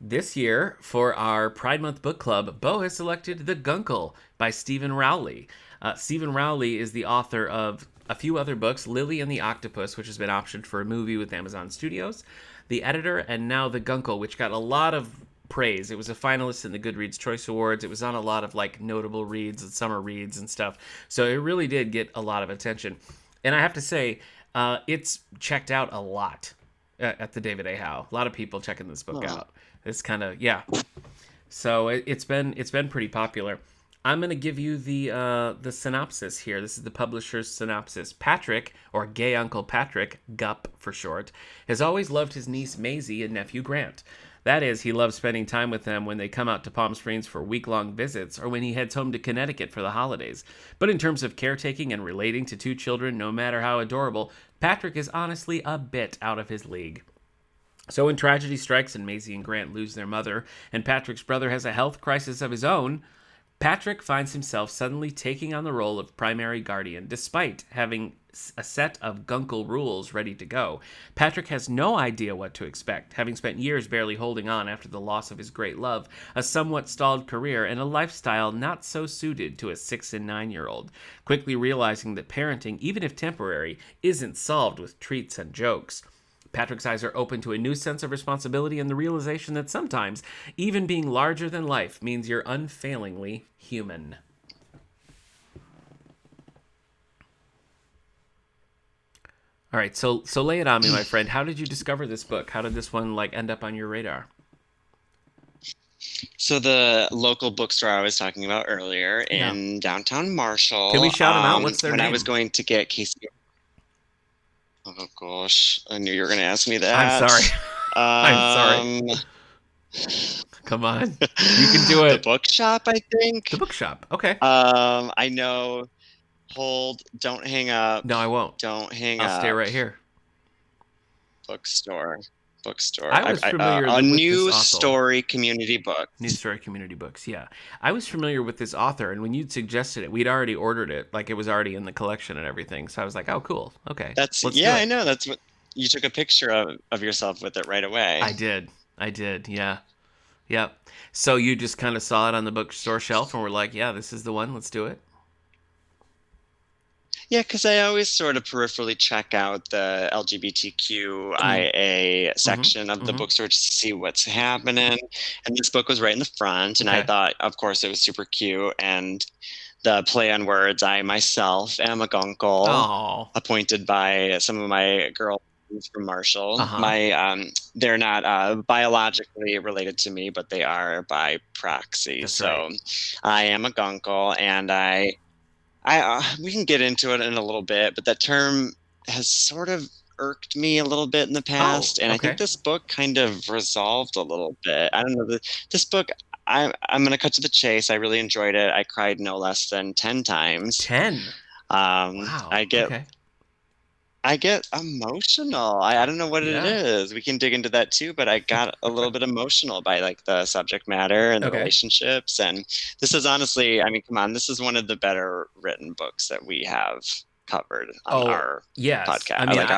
This year, for our Pride Month book club, Beau has selected The Guncle by Steven Rowley. Steven Rowley is the author of a few other books, Lily and the Octopus, which has been optioned for a movie with Amazon Studios, The Editor, and now The Guncle, which got a lot of praise. It was a finalist in the Goodreads Choice Awards. It was on a lot of notable reads and summer reads and stuff. So it really did get a lot of attention. And I have to say, it's checked out a lot at the David A. Howe. A lot of people checking this book out. It's kind of, So it's been pretty popular. I'm going to give you the synopsis here. This is the publisher's synopsis. Patrick, or Gay Uncle Patrick, Gup for short, has always loved his niece Maisie and nephew Grant. That is, he loves spending time with them when they come out to Palm Springs for week-long visits or when he heads home to Connecticut for the holidays. But in terms of caretaking and relating to 2 children, no matter how adorable, Patrick is honestly a bit out of his league. So when tragedy strikes and Maisie and Grant lose their mother, and Patrick's brother has a health crisis of his own, Patrick finds himself suddenly taking on the role of primary guardian, despite having a set of Guncle rules ready to go. Patrick has no idea what to expect, having spent years barely holding on after the loss of his great love, a somewhat stalled career, and a lifestyle not so suited to a 6- and 9-year-old, quickly realizing that parenting, even if temporary, isn't solved with treats and jokes. Patrick's eyes are open to a new sense of responsibility and the realization that sometimes, even being larger than life means you're unfailingly human. All right, so lay it on me, my friend. How did you discover this book? How did this one end up on your radar? So the local bookstore I was talking about earlier in downtown Marshall. Can we shout them out? What's their name? When I was going to get Casey. Oh gosh, I knew you were going to ask me that. I'm sorry. I'm sorry. Come on, you can do it. The bookshop, I think. The bookshop. Okay. I know. Hold. Don't hang up. No, I won't. Don't hang up. I'll stay right here. Bookstore. I was familiar with New this Story Community Books. New Story Community Books, yeah. I was familiar with this author, and when you'd suggested it, we'd already ordered it. It was already in the collection and everything. So I was like, oh, cool. Okay. I know. That's what you took a picture of yourself with it right away. I did. Yeah. Yep. So you just kind of saw it on the bookstore shelf and were like, yeah, this is the one. Let's do it. Yeah, because I always sort of peripherally check out the LGBTQIA section of the bookstore just to see what's happening. And this book was right in the front, and I thought, of course, it was super cute. And the play on words, I myself am a Guncle, appointed by some of my girl siblings from Marshall. Uh-huh. They're not biologically related to me, but they are by proxy. That's right. So I am a Guncle, and we can get into it in a little bit, but that term has sort of irked me a little bit in the Oh, past, and I think okay. this book kind of resolved a little bit. I don't know. This book, I'm going to cut to the chase. I really enjoyed it. I cried no less than 10 times. 10. Um, Wow. I get Okay. I get emotional. I don't know what it Yeah. is. We can dig into that too, but I got a little bit emotional by like the subject matter and the Okay. relationships. And this is honestly, I mean, come on, this is one of the better written books that we have covered on Oh, our yes. I podcast, mean, like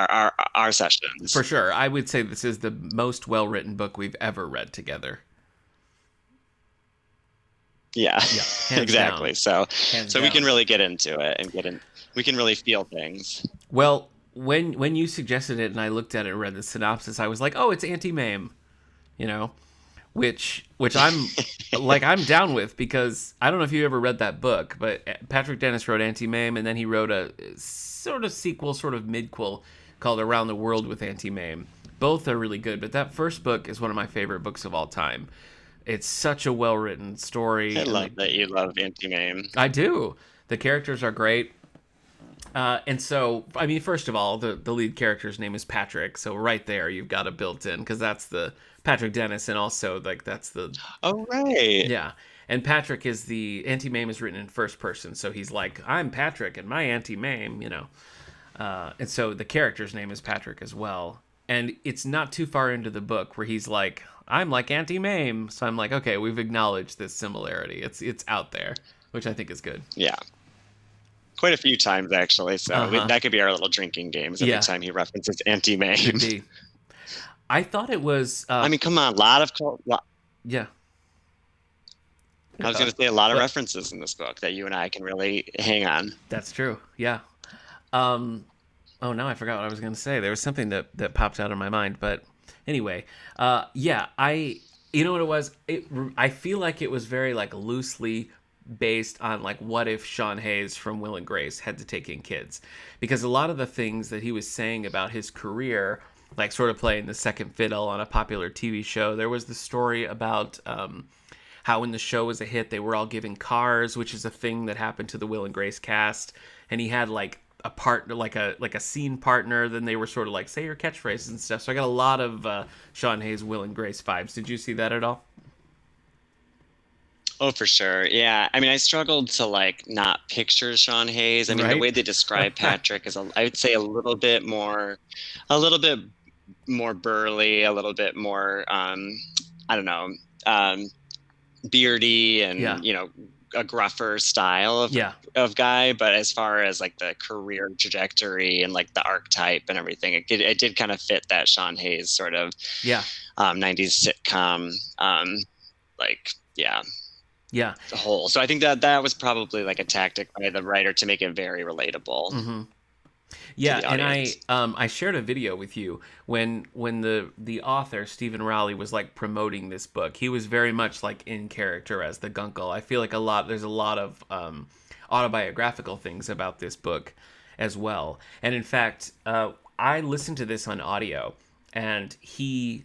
our sessions. for sure. I would say this is the most well-written book we've ever read together. Yeah, Yeah, hands down. exactly. So, Hands so we can down. really get into it and we can really feel things. Well, when you suggested it and I looked at it and read the synopsis, I was like, "Oh, it's Anti-Mame," you know, which I'm down with because I don't know if you ever read that book, but Patrick Dennis wrote Anti-Mame and then he wrote a sort of sequel, sort of midquel called Around the World with Anti-Mame. Both are really good, but that first book is one of my favorite books of all time. It's such a well-written I story, and love that you love Anti-Mame. I do. The characters are great. And so, I mean, first of all, the lead character's name is Patrick. So right there, you've got a built-in because that's the Patrick Dennis, and also like that's the Oh, right. yeah. And Patrick is the anti-mame is written in first person, so he's like, I'm Patrick and my anti-mame, you know. And so the character's name is Patrick as well. And it's not too far into the book where he's like, I'm like anti-mame. So I'm like, okay, we've acknowledged this similarity. It's out there, which I think is good. Yeah. Quite a few times actually. So Uh-huh. that could be our little drinking games every Yeah, time he references anti-Mame. could be. I thought it was I mean, come on, yeah. I was going to say a lot of But references in this book that you and I can really hang on. that's true. Yeah. Um oh, now I forgot what I was going to say. There was something that popped out of my mind, but anyway, yeah, you know what it was? I feel like it was very like loosely based on like what if Sean Hayes from Will and Grace had to take in kids, because a lot of the things that he was saying about his career, like sort of playing the second fiddle on a popular TV show. There was the story about how when the show was a hit, they were all given cars, which is a thing that happened to the Will and Grace cast, and he had like a partner, like a scene partner. Then they were sort of like say your catchphrases and stuff. So I got a lot of Sean Hayes, Will and Grace vibes. Did you see that at all? Oh, for sure. Yeah. I mean, I struggled to like not picture Sean Hayes. I mean, the Right. way they describe Patrick is, I would say a little bit more burly, a little bit more, I don't know, um, beardy Yeah. and, a gruffer style Yeah. of guy. But as far as like the career trajectory and like the archetype and everything, it did kind of fit that Sean Hayes sort of Yeah. 90s sitcom, like, yeah, Yeah. the whole. So I think that was probably like a tactic by the writer to make it very relatable Mm-hmm. to Yeah, the and audience. I shared a video with you when the author Steven Rowley was like promoting this book. He was very much like in character as the Gunkel. I feel like there's a lot of autobiographical things about this book as well. And in fact, I listened to this on audio, and Steven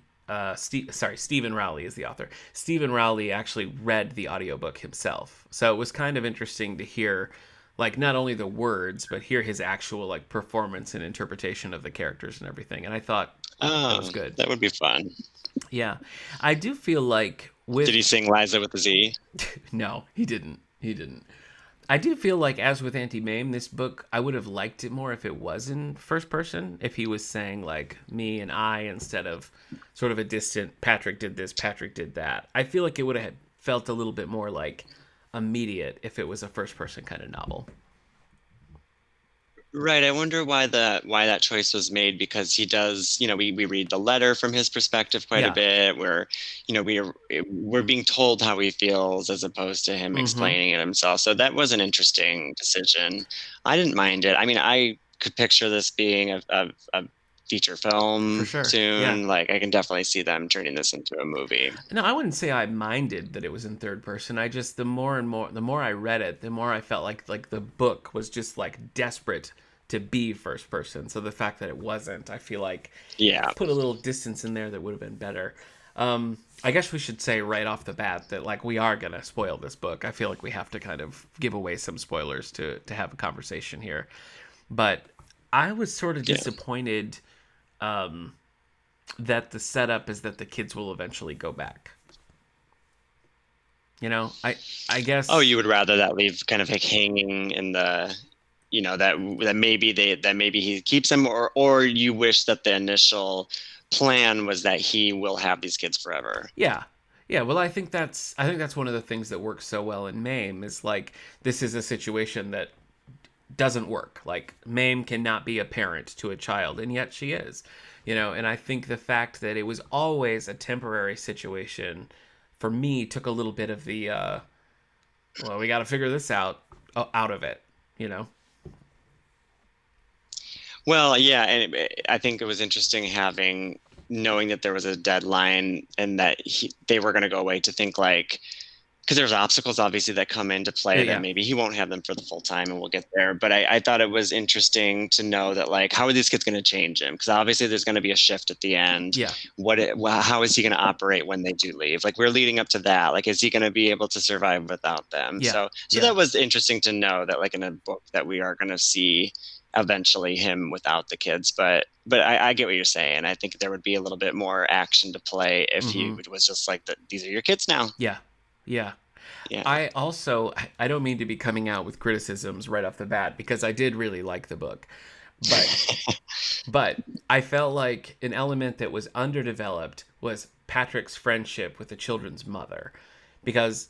Rowley is the author. Steven Rowley actually read the audiobook himself. So it was kind of interesting to hear like not only the words but hear his actual like performance and interpretation of the characters and everything. And I thought that was Oh, good. that would be fun. Yeah. I do feel like Did he with sing Liza with a Z? no, he didn't. He didn't. I do feel like, as with Anti Mame, this book, I would have liked it more if it was in first person, if he was saying, like, me and I instead of sort of a distant, Patrick did this, Patrick did that. I feel like it would have felt a little bit more, like, immediate if it was a first person kind of novel. Right. I wonder why that choice was made, because he does, we read the letter from his perspective quite a Yeah. bit, where, we're being told how he feels as opposed to him Mm-hmm. explaining it himself. So that was an interesting decision. I didn't mind it. I mean, I could picture this being a feature For film sure. Yeah. soon. Like I can definitely see them turning this into a movie. No, I wouldn't say I minded that it was in third person. I just the more I read it, the more I felt like the book was just like desperate to be first person. So the fact that it wasn't, I feel like, Yeah. put a little distance in there that would have been better. I guess we should say right off the bat that like we are gonna spoil this book. I feel like we have to kind of give away some spoilers to have a conversation here. But I was sort of disappointed that the setup is that the kids will eventually go back. You know, I guess. Oh, you would rather that leave kind of like hanging in the, you know, that maybe he keeps them, or you wish that the initial plan was that he will have these kids forever. Yeah. Yeah, well, I think that's one of the things that works so well in Mame is like this is a situation that doesn't work. Like Mame cannot be a parent to a child, and yet she is. You know, and I think the fact that it was always a temporary situation for me took a little bit of the well, we got to figure this out of it, you know. Well, yeah, and I think it was interesting knowing that there was a deadline and that they were going to go away, to think like, because there's obstacles obviously that come into play that maybe he won't have them for the full time, and we'll get there. But I thought it was interesting to know that, like, how are these kids going to change him? Because obviously there's going to be a shift at the end. Yeah. How is he going to operate when they do leave? Like, we're leading up to that. Like, is he going to be able to survive without them? Yeah. So that was interesting to know that, like, in a book that we are going to see eventually him without the kids. But I get what you're saying. I think there would be a little bit more action to play if he was just like, these are your kids now. Yeah. Yeah. Yeah. I don't mean to be coming out with criticisms right off the bat, because I did really like the book. But I felt like an element that was underdeveloped was Patrick's friendship with the children's mother, because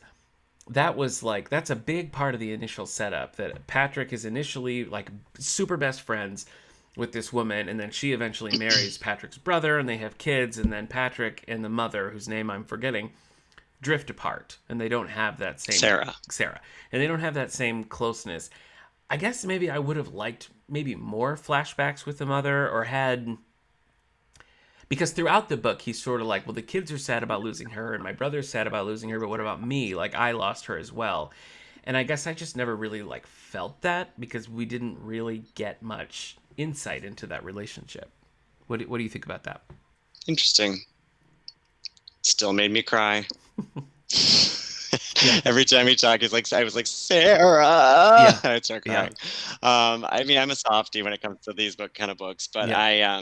that's a big part of the initial setup, that Patrick is initially like super best friends with this woman, and then she eventually marries Patrick's brother and they have kids, and then Patrick and the mother, whose name I'm forgetting, drift apart, and they don't have that same Sarah, and they don't have that same closeness. I guess maybe I would have liked maybe more flashbacks with the mother, or had, because throughout the book he's sort of like, well, the kids are sad about losing her and my brother's sad about losing her, but what about me? Like, I lost her as well. And I guess I just never really like felt that, because we didn't really get much insight into that relationship. What do you think about that? Interesting. Still made me cry. Yeah. Every time he talked, I was like, Sarah. Yeah. I'd start crying. Yeah. I mean, I'm a softie when it comes to these kind of books, but yeah.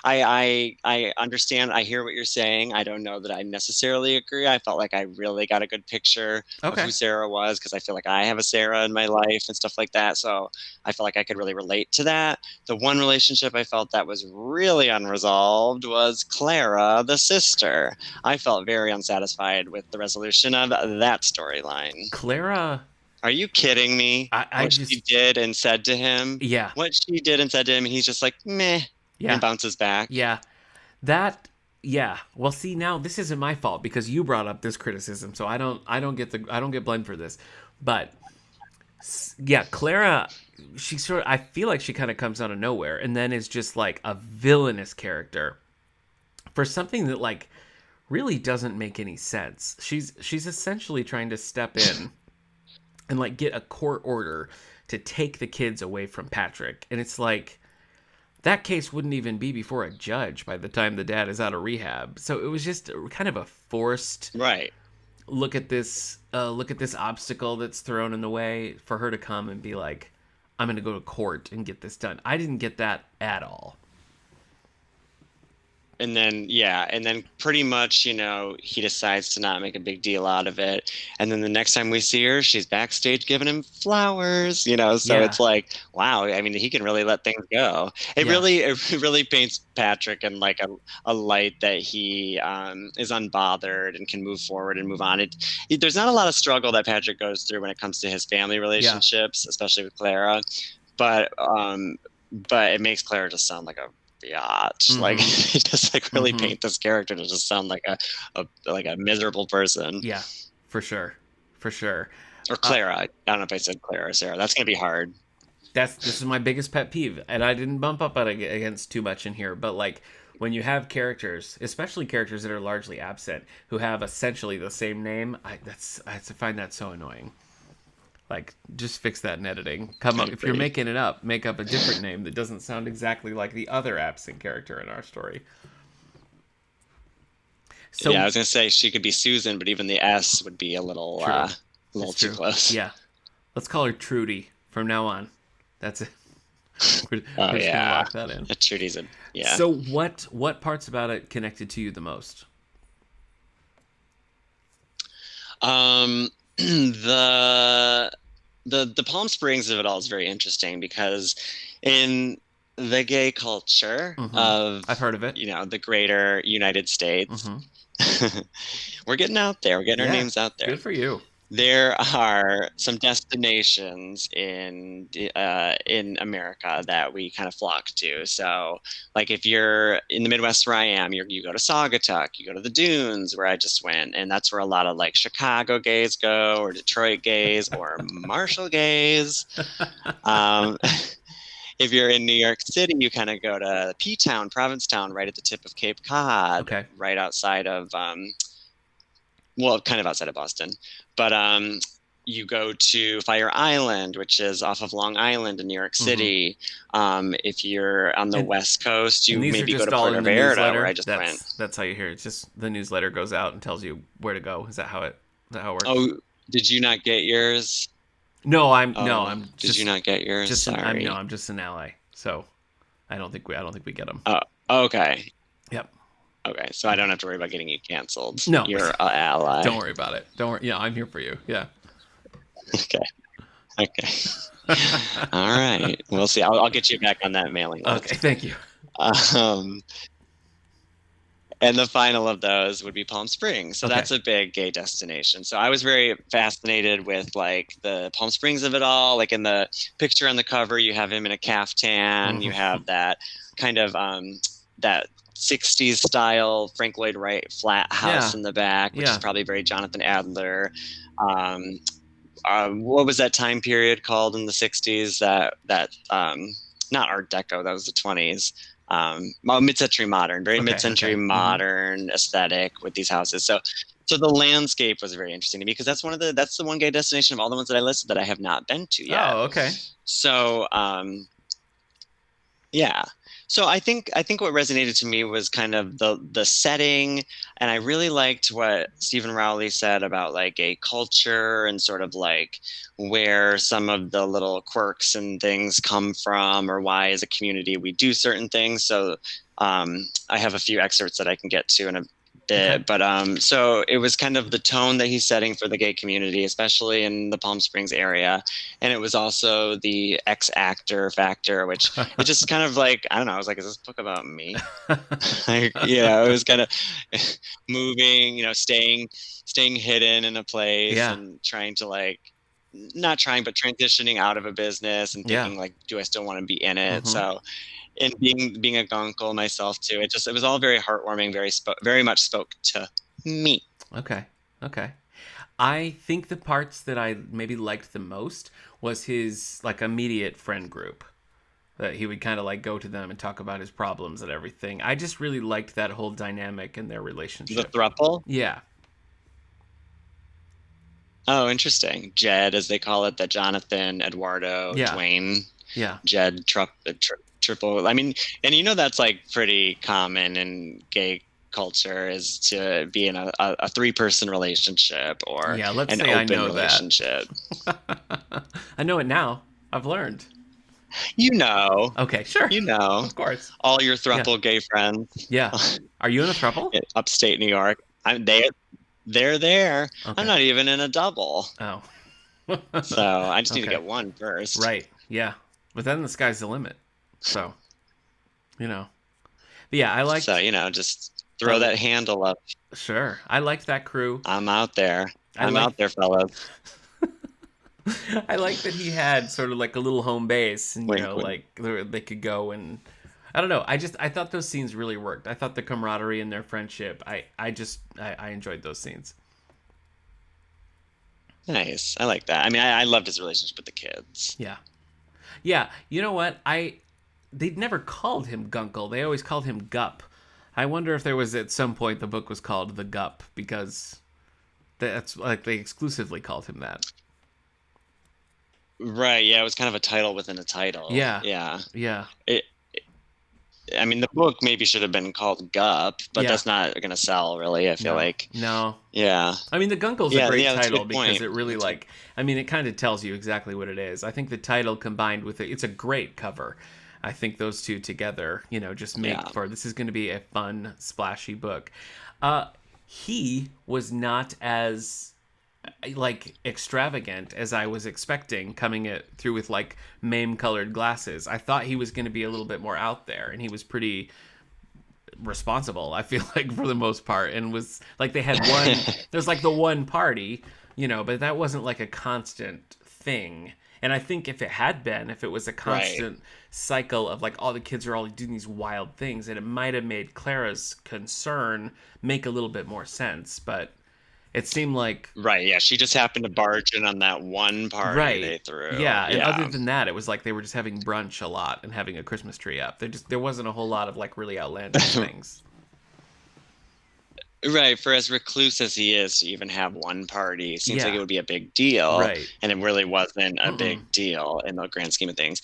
I understand. I hear what you're saying. I don't know that I necessarily agree. I felt like I really got a good picture of who Sarah was, because I feel like I have a Sarah in my life and stuff like that. So I felt like I could really relate to that. The one relationship I felt that was really unresolved was Clara, the sister. I felt very unsatisfied with the resolution of that storyline. Clara. Are you kidding me? What she did and said to him? Yeah. What she did and said to him, and he's just like, meh, and bounces back. Yeah. Well, see, now this isn't my fault, because you brought up this criticism, so I don't get blamed for this. But yeah, Clara, I feel like she kind of comes out of nowhere and then is just like a villainous character for something that like really doesn't make any sense. She's essentially trying to step in and like get a court order to take the kids away from Patrick. And it's like, that case wouldn't even be before a judge by the time the dad is out of rehab. So it was just kind of a forced look at this obstacle that's thrown in the way for her to come and be like, I'm going to go to court and get this done. I didn't get that at all. And then pretty much, you know, he decides to not make a big deal out of it. And then the next time we see her, she's backstage giving him flowers, you know, so it's like, wow, I mean, he can really let things go. It really paints Patrick in like a light that he is unbothered and can move forward and move on. There's not a lot of struggle that Patrick goes through when it comes to his family relationships, especially with Clara. But it makes Clara just sound like a biatch. Like, he just like really paint this character to just sound like a miserable person. Yeah, for sure. Or Clara. I don't know if I said Clara or Sarah. That's gonna be hard. This is my biggest pet peeve, and I didn't bump up against too much in here, but like, when you have characters, especially characters that are largely absent, who have essentially the same name, I find that so annoying. Like, just fix that in editing. Come up, if you're making it up, make up a different name that doesn't sound exactly like the other absent character in our story. So, yeah, I was gonna say she could be Susan, but even the S would be a little too close. Yeah, let's call her Trudy from now on. That's it. We're just gonna lock that in. Trudy's yeah. So what parts about it connected to you the most? The Palm Springs of it all is very interesting because in the gay culture of, I've heard of it, the greater United States, we're getting out there. We're getting our names out there. Good for you. There are some destinations in America that we kind of flock to. So, like if you're in the Midwest where I am, you go to Saugatuck, you go to the Dunes where I just went, and that's where a lot of like Chicago gays go, or Detroit gays, or Marshall gays. If you're in New York City, you kind of go to P-Town, Provincetown, right at the tip of Cape Cod, right outside of kind of outside of Boston. But you go to Fire Island, which is off of Long Island in New York City. If you're on the West Coast, you maybe go to Puerto Vallarta, where I just went. That's how you hear it. It's just the newsletter goes out and tells you where to go. Is that how it works? Oh, did you not get yours? No, I'm Did you not get yours? Sorry. I'm just an ally. So I don't think we get them. Oh, okay. Yep. Okay, so I don't have to worry about getting you canceled. No, you're an ally. Don't worry about it. Don't worry. Yeah, I'm here for you. Yeah. Okay. All right. We'll see. I'll get you back on that mailing list. Okay. Thank you. And the final of those would be Palm Springs. So that's a big gay destination. So I was very fascinated with like the Palm Springs of it all. Like in the picture on the cover, you have him in a caftan. You have that kind of that 60s style Frank Lloyd Wright flat house in the back, which is probably very Jonathan Adler. What was that time period called in the 60s? That not Art Deco, that was the 20s. Mid-century modern, very mid-century modern aesthetic with these houses. So the landscape was very interesting to me because that's the one gay destination of all the ones that I listed that I have not been to yet. Oh, okay. So yeah. So I think what resonated to me was kind of the setting, and I really liked what Steven Rowley said about like gay culture and sort of like where some of the little quirks and things come from, or why as a community we do certain things. So I have a few excerpts that I can get to in a bit, but so it was kind of the tone that he's setting for the gay community, especially in the Palm Springs area. And it was also the ex-actor factor, which it just kind of like, I don't know, I was like, is this book about me? It was kind of moving, staying hidden in a place and trying to like, not trying, but transitioning out of a business and thinking like, do I still want to be in it? So, and being a Guncle myself too, it was all very heartwarming, very much spoke to me. Okay. I think the parts that I maybe liked the most was his like immediate friend group. That he would kind of like go to them and talk about his problems and everything. I just really liked that whole dynamic in their relationship. The throuple? Yeah. Oh, interesting. Jed, as they call it, the Jonathan, Eduardo, Dwayne. Yeah. Jed, triple. I mean, and that's like pretty common in gay culture, is to be in a 3-person relationship or an open relationship. I know it now. I've learned. Okay, sure. Of course. All your throuple gay friends. Yeah. Are you in a throuple? Upstate New York. They're there. Okay. I'm not even in a double. Oh. So I just need to get one first. Right. Yeah. But then the sky's the limit. So, But yeah, I like. So, just throw that handle up. Sure. I liked that crew. I'm out there. I'm out there, fellas. I like that he had sort of like a little home base, and like they could go and I don't know. I thought those scenes really worked. I thought the camaraderie in their friendship. I enjoyed those scenes. Nice. I like that. I mean, I loved his relationship with the kids. Yeah. You know what? They'd never called him Guncle. They always called him Gup. I wonder if there was at some point the book was called The Gup because that's like they exclusively called him that. Right. Yeah, it was kind of a title within a title. Yeah. Yeah. Yeah. It, I mean, the book maybe should have been called Gup, but Yeah. that's not going to sell really. I feel No. like. No. Yeah. I mean, the Gunkel's a Yeah. great Yeah. That's a title good because point. it really That's a, like, I mean, it kind of tells you exactly what it is. I think the title combined with it, it's a great cover. I think those two together, just make yeah. for this is going to be a fun, splashy book. Uh, he was not as like extravagant as I was expecting coming it through with like mame colored glasses. I thought he was going to be a little bit more out there, and he was pretty responsible, I feel like, for the most part, and was like they had one there's like the one party, but that wasn't like a constant thing. And I think if it was a right. constant cycle of like all the kids are all doing these wild things, and it might have made Clara's concern make a little bit more sense. But it seemed like Right. Yeah. She just happened to barge in on that one party right. they threw. Yeah, and other Yeah. than that, it was like they were just having brunch a lot and having a Christmas tree up. There wasn't a whole lot of like really outlandish things. Right, for as recluse as he is, to even have one party seems like it Yeah, would be a big deal, right. and it really wasn't a Mm-mm. big deal in the grand scheme of things.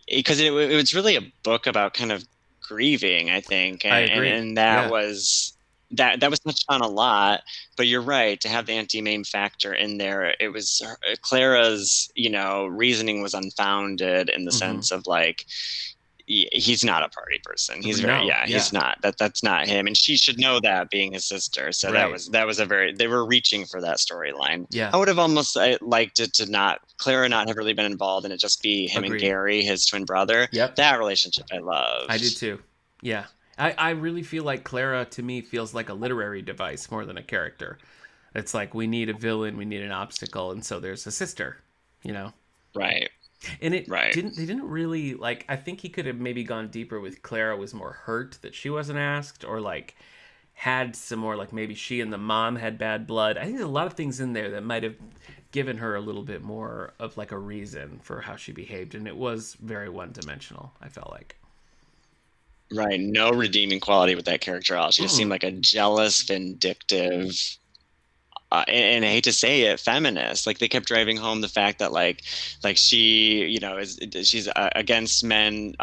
Because it was really a book about kind of grieving, I think, I and agree. and that Yeah, was that was touched on a lot. But you're right, to have the anti-mame factor in there, it was Clara's, reasoning was unfounded in the mm-hmm. sense of like he's not a party person. He's very No, yeah, yeah, he's not. That's not him. And she should know that being his sister. So that right. was that was a very they were reaching for that storyline. Yeah, I would have almost liked it to not Clara not have really been involved and it just be him and agreed. Gary, his twin brother. Yep, That relationship I I do loved. too. Yeah, I really feel like Clara to me feels like a literary device more than a character. It's like we need a villain, we need an obstacle, and so there's a sister, you know. Right. And it Right. didn't they didn't really like I think he could have maybe gone deeper with Clara was more hurt that she wasn't asked or like had some more like maybe she and the mom had bad blood. I think there's a lot of things in there that might have given her a little bit more of like a reason for how she behaved, and it was very one dimensional, I felt like. Right. No redeeming quality with that character at all. She just Mm-mm. seemed like a jealous, vindictive, and I hate to say it, feminist. Like they kept driving home the fact that like she, is she's against men,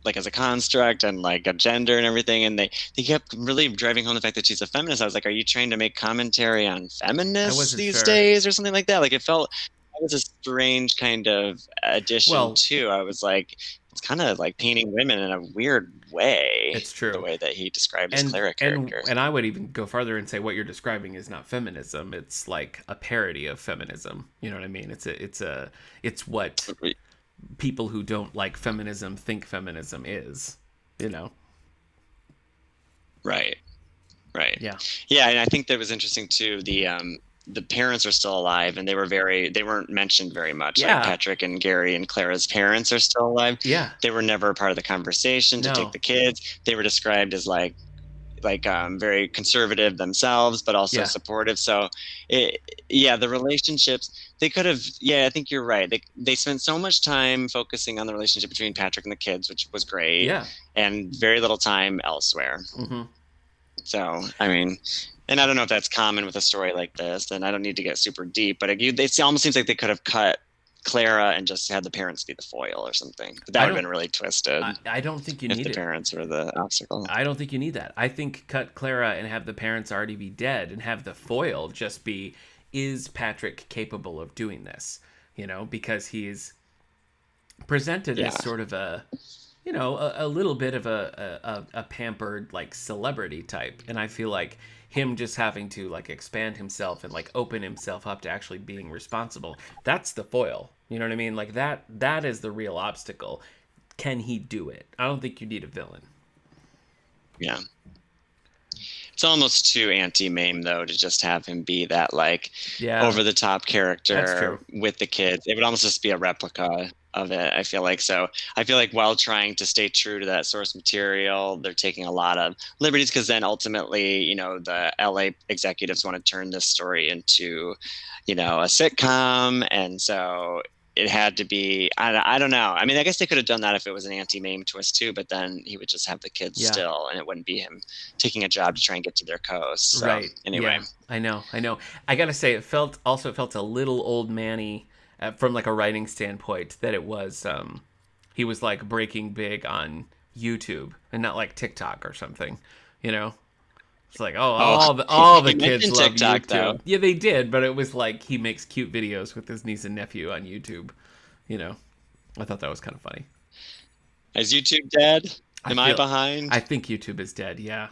like as a construct and like a gender and everything. And they kept really driving home the fact that she's a feminist. I was like, are you trying to make commentary on I feminists wasn't these sure. days or something like that? Like it felt that was a strange kind of addition Well, too. I was like, it's kind of like painting women in a weird way, it's the true. way that he described his and Clara and character. and I would even go farther and say what you're describing is not feminism. It's like a parody of feminism. You know what I mean? It's what people who don't like feminism think feminism is. You know? Right. Right. Yeah. Yeah, and I think that was interesting too. The parents are still alive and they weren't mentioned very much. Like Yeah. Patrick and Gary and Clara's parents are still alive. Yeah. They were never a part of the conversation to take No. the kids. They were described as very conservative themselves, but also Yeah. supportive. So it, yeah, the relationships they could have. Yeah, I think you're right. They spent so much time focusing on the relationship between Patrick and the kids, which was great, Yeah. and very little time elsewhere. Mm-hmm. So, I mean, and I don't know if that's common with a story like this, and I don't need to get super deep, but it almost seems like they could have cut Clara and just had the parents be the foil or something. But that I would have don't. been really twisted I don't think you if need the it. parents were the obstacle. I don't think you need that. I think cut Clara and have the parents already be dead and have the foil just be is Patrick capable of doing this? Because he's presented as Yeah, sort of a little bit of a pampered like celebrity type, and I feel like him just having to like expand himself and like open himself up to actually being responsible, that's the foil. You know what I mean? Like that is the real obstacle. Can he do it? I don't think you need a villain. yeah. It's almost too anti-Mame though to just have him be that like Yeah, over the top that's character true. with the kids. It would almost just be a replica of it, I feel like. So I feel like while trying to stay true to that source material, they're taking a lot of liberties because then ultimately, the LA executives want to turn this story into, a sitcom. And so it had to be, I don't know. I mean, I guess they could have done that if it was an anti-Mame twist too, but then he would just have the kids Yeah. still and it wouldn't be him taking a job to try and get to their coast. So Right. anyway, Yeah. I know. I gotta say, it felt a little old manny from like a writing standpoint, that it was he was like breaking big on YouTube and not like TikTok or something, you know. It's like, oh, all the you kids mentioned love TikTok, YouTube. though. Yeah, they did, but it was like he makes cute videos with his niece and nephew on YouTube. You know, I thought that was kind of funny. Is YouTube dead? I Am I feel, I behind? think YouTube is dead. Yeah,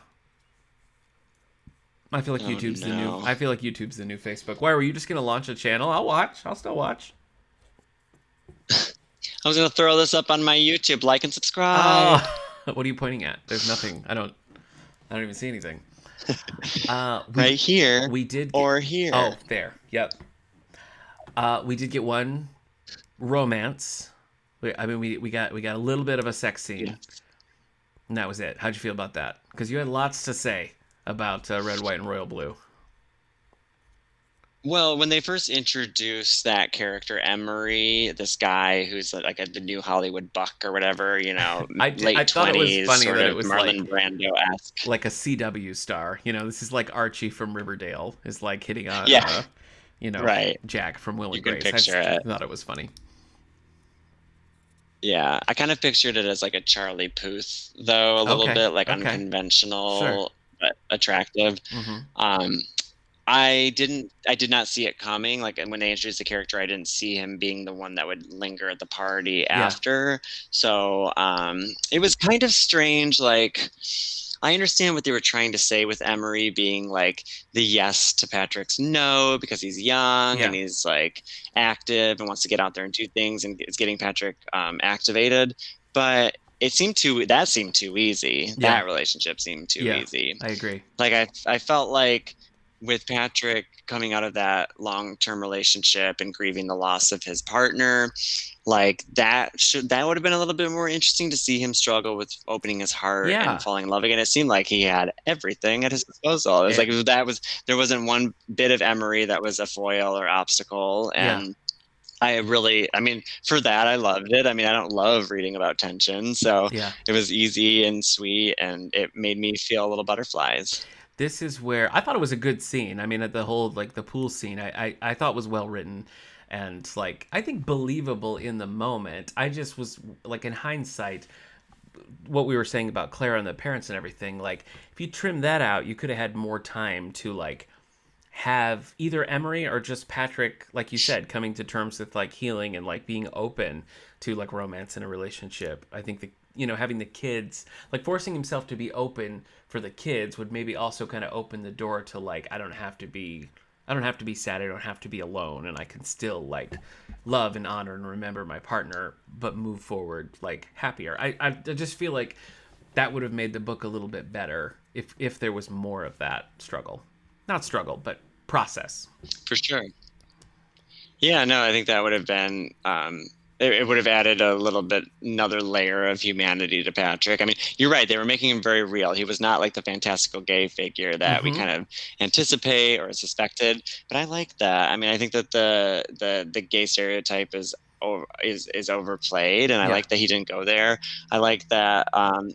I feel like Oh YouTube's the new. no. I feel like YouTube's the new Facebook. Why were you just gonna launch a channel? I'll watch. I'll still watch. I was gonna throw this up on my YouTube. Like and subscribe. Oh, what are you pointing at? There's nothing. I don't even see anything. Right here We did get. or here. Oh, there. Yep. We did get one romance. We got a little bit of a sex scene, Yes. and that was it. How'd you feel about that? Because you had lots to say about Red, White, and Royal Blue. Well, when they first introduced that character, Emery, this guy who's like the new Hollywood buck or whatever, I late thought it was 20s, funny sort that of it was Marlon Brando-esque. like a CW star. You know, this is like Archie from Riverdale is like hitting on, Yeah, right. Jack from Will You and can Grace. I picture just it. thought it was funny. Yeah, I kind of pictured it as like a Charlie Puth, though, a little Okay, bit like okay, sure. unconventional but attractive. Hmm. Um, I did not see it coming. Like, and when they introduced the character, I didn't see him being the one that would linger at the party Yeah, after. So, it was kind of strange. Like, I understand what they were trying to say with Emery being like the yes to Patrick's no because he's young and yeah, he's like active and wants to get out there and do things and it's getting Patrick activated. But that seemed too easy. yeah, That relationship seemed too yeah. easy. I agree. Like I felt like with Patrick coming out of that long-term relationship and grieving the loss of his partner, like that would have been a little bit more interesting to see him struggle with opening his heart and Yeah. falling in love again. It seemed like he had everything at his disposal. It was like It, there wasn't one bit of Emery that was a foil or obstacle. yeah, And I mean, for that, I loved it. I mean, I don't love reading about tension, so yeah. it was easy and sweet, and it made me feel little butterflies. This is where I thought it was a good scene. I mean, the whole like the pool scene, I thought was well written and like I think believable in the moment. I just was like in hindsight, what we were saying about Clara and the parents and everything. Like if you trim that out, you could have had more time to like have either Emery or just Patrick, like you said, coming to terms with like healing and like being open to like romance in a relationship. I think having the kids, like forcing himself to be open for the kids would maybe also kind of open the door to like I don't have to be sad, I don't have to be alone, and I can still like love and honor and remember my partner, but move forward like happier. I just feel like that would have made the book a little bit better if there was more of that struggle. Not struggle, but process. For sure. Yeah, no, I think that would have been it would have added a little bit another layer of humanity to Patrick. I mean, you're right, they were making him very real. He was not like the fantastical gay figure that we Mm-hmm. kind of anticipate or suspected. But I like that. I mean, I think that the gay stereotype is overplayed, and I Yeah. like that he didn't go there. I like that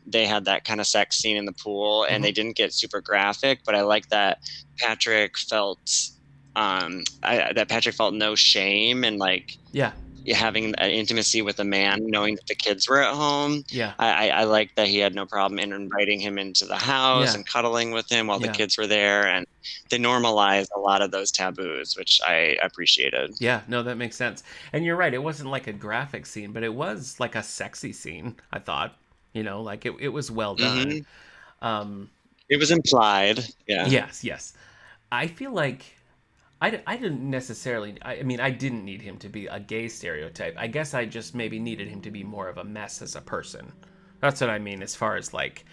they had that kind of sex scene in the pool, and Mm-hmm. they didn't get super graphic, but I like that Patrick felt that Patrick felt no shame and like Yeah. having an intimacy with a man, knowing that the kids were at home. Yeah. I like that he had no problem in inviting him into the house Yeah. and cuddling with him while the Yeah. kids were there, and they normalized a lot of those taboos, which I appreciated. Yeah. No, that makes sense. And you're right. It wasn't like a graphic scene, but it was like a sexy scene, I thought. Like it was well done. Hmm. Um, It was implied, yeah. yes, yes. I feel like I didn't necessarily. I mean, I didn't need him to be a gay stereotype. I guess I just maybe needed him to be more of a mess as a person. That's what I mean. As far as like,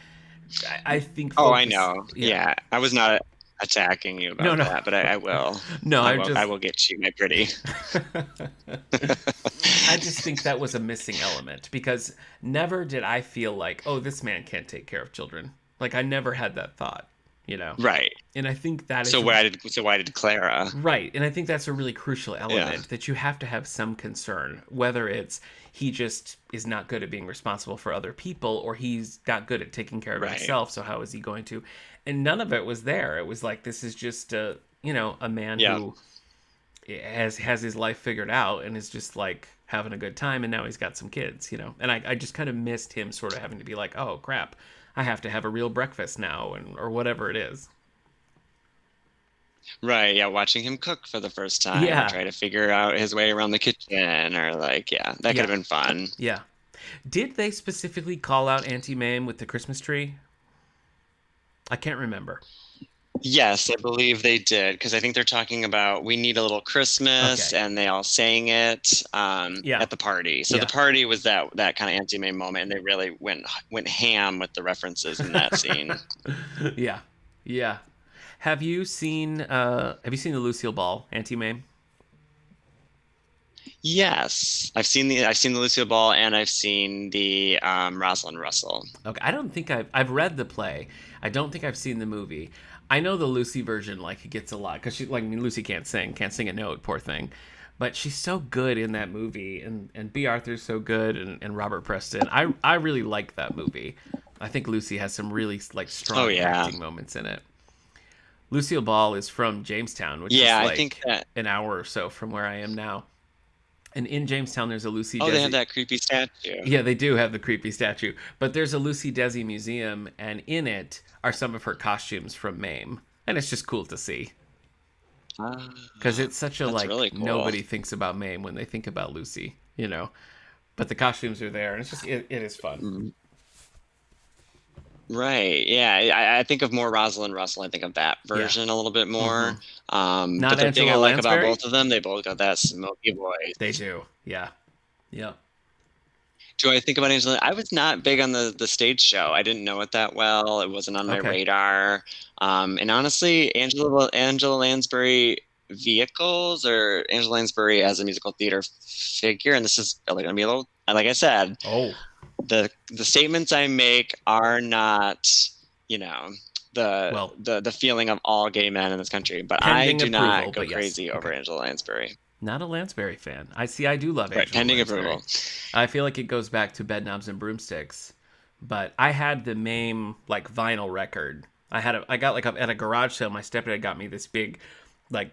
I think Oh, I focus. know. Yeah. Yeah, I was not attacking you No, about no, that, but I will. no. I I'm will. I just. will get you, my pretty. I just think that was a missing element because never did I feel like, oh, this man can't take care of children. Like I never had that thought. Right. And I think that is So why did Clara? right. And I think that's a really crucial Yeah. element that you have to have some concern, whether it's he just is not good at being responsible for other people or he's not good at taking care of Right. himself. So how is he going to? And none of it was there. It was like, this is just a man Yeah. who has his life figured out and is just like having a good time, and now he's got some kids, you know. And I just kind of missed him sort of having to be like, oh crap, I have to have a real breakfast now, and or whatever it is. Right, yeah, watching him cook for the first time or Yeah, try to figure out his way around the kitchen or like, yeah, that could yeah, have been fun. yeah. Did they specifically call out Auntie Mame with the Christmas tree? I can't remember. Yes, I believe they did because I think they're talking about we need a little Christmas, Okay. and they all sang it Yeah. at the party. So the Yeah. party was that kind of Auntie May moment, and they really went ham with the references in that scene. Yeah. Yeah. Have you seen the Lucille Ball Auntie Mame? Yes, I've seen the Lucille Ball, and I've seen the Rosalind Russell. Okay, I don't think I've read the play. I don't think I've seen the movie. I know the Lucy version like gets a lot because she like I mean, Lucy can't sing a note, poor thing, but she's so good in that movie, and B. Arthur's so good, and Robert Preston. I really like that movie. I think Lucy has some really like Oh strong yeah, acting moments in it. Lucille Ball is from Jamestown, which is yeah. I think like that. an hour or so from where I am now. And in Jamestown, there's a Lucy Oh, they have Desi. that creepy statue. Yeah, they do have the creepy statue, but there's a Lucy Desi museum, and in it are some of her costumes from Mame, and it's just cool to see Ah, because it's such a that's like really cool. nobody thinks about Mame when they think about Lucy, you know, but the costumes are there, and it's just it is fun. Mm, right. Yeah. I think of more Rosalind Russell. I think of that Yeah. version a little bit Mm-hmm. more. But Not the thing I Angela like about Lansbury. both of them, they both got that smoky They voice. do. Yeah. Yeah. Do I think about Angela? I was not big on the stage show. I didn't know it that well. It wasn't on my Okay. radar. And honestly, Angela Lansbury vehicles or Angela Lansbury as a musical theater figure, and this is like gonna be a little, like I said, Oh. the statements I make are not, you know, Well, the feeling of all gay men in this country, but I pending do approval, not go but yes. crazy over Okay. Angela Lansbury. Not a Lansbury fan. I see. I do love Right, Angela pending Lansbury. approval. I feel like it goes back to Bedknobs and Broomsticks, but I had the Mame like vinyl record. I got like at a garage sale. My stepdad got me this big, like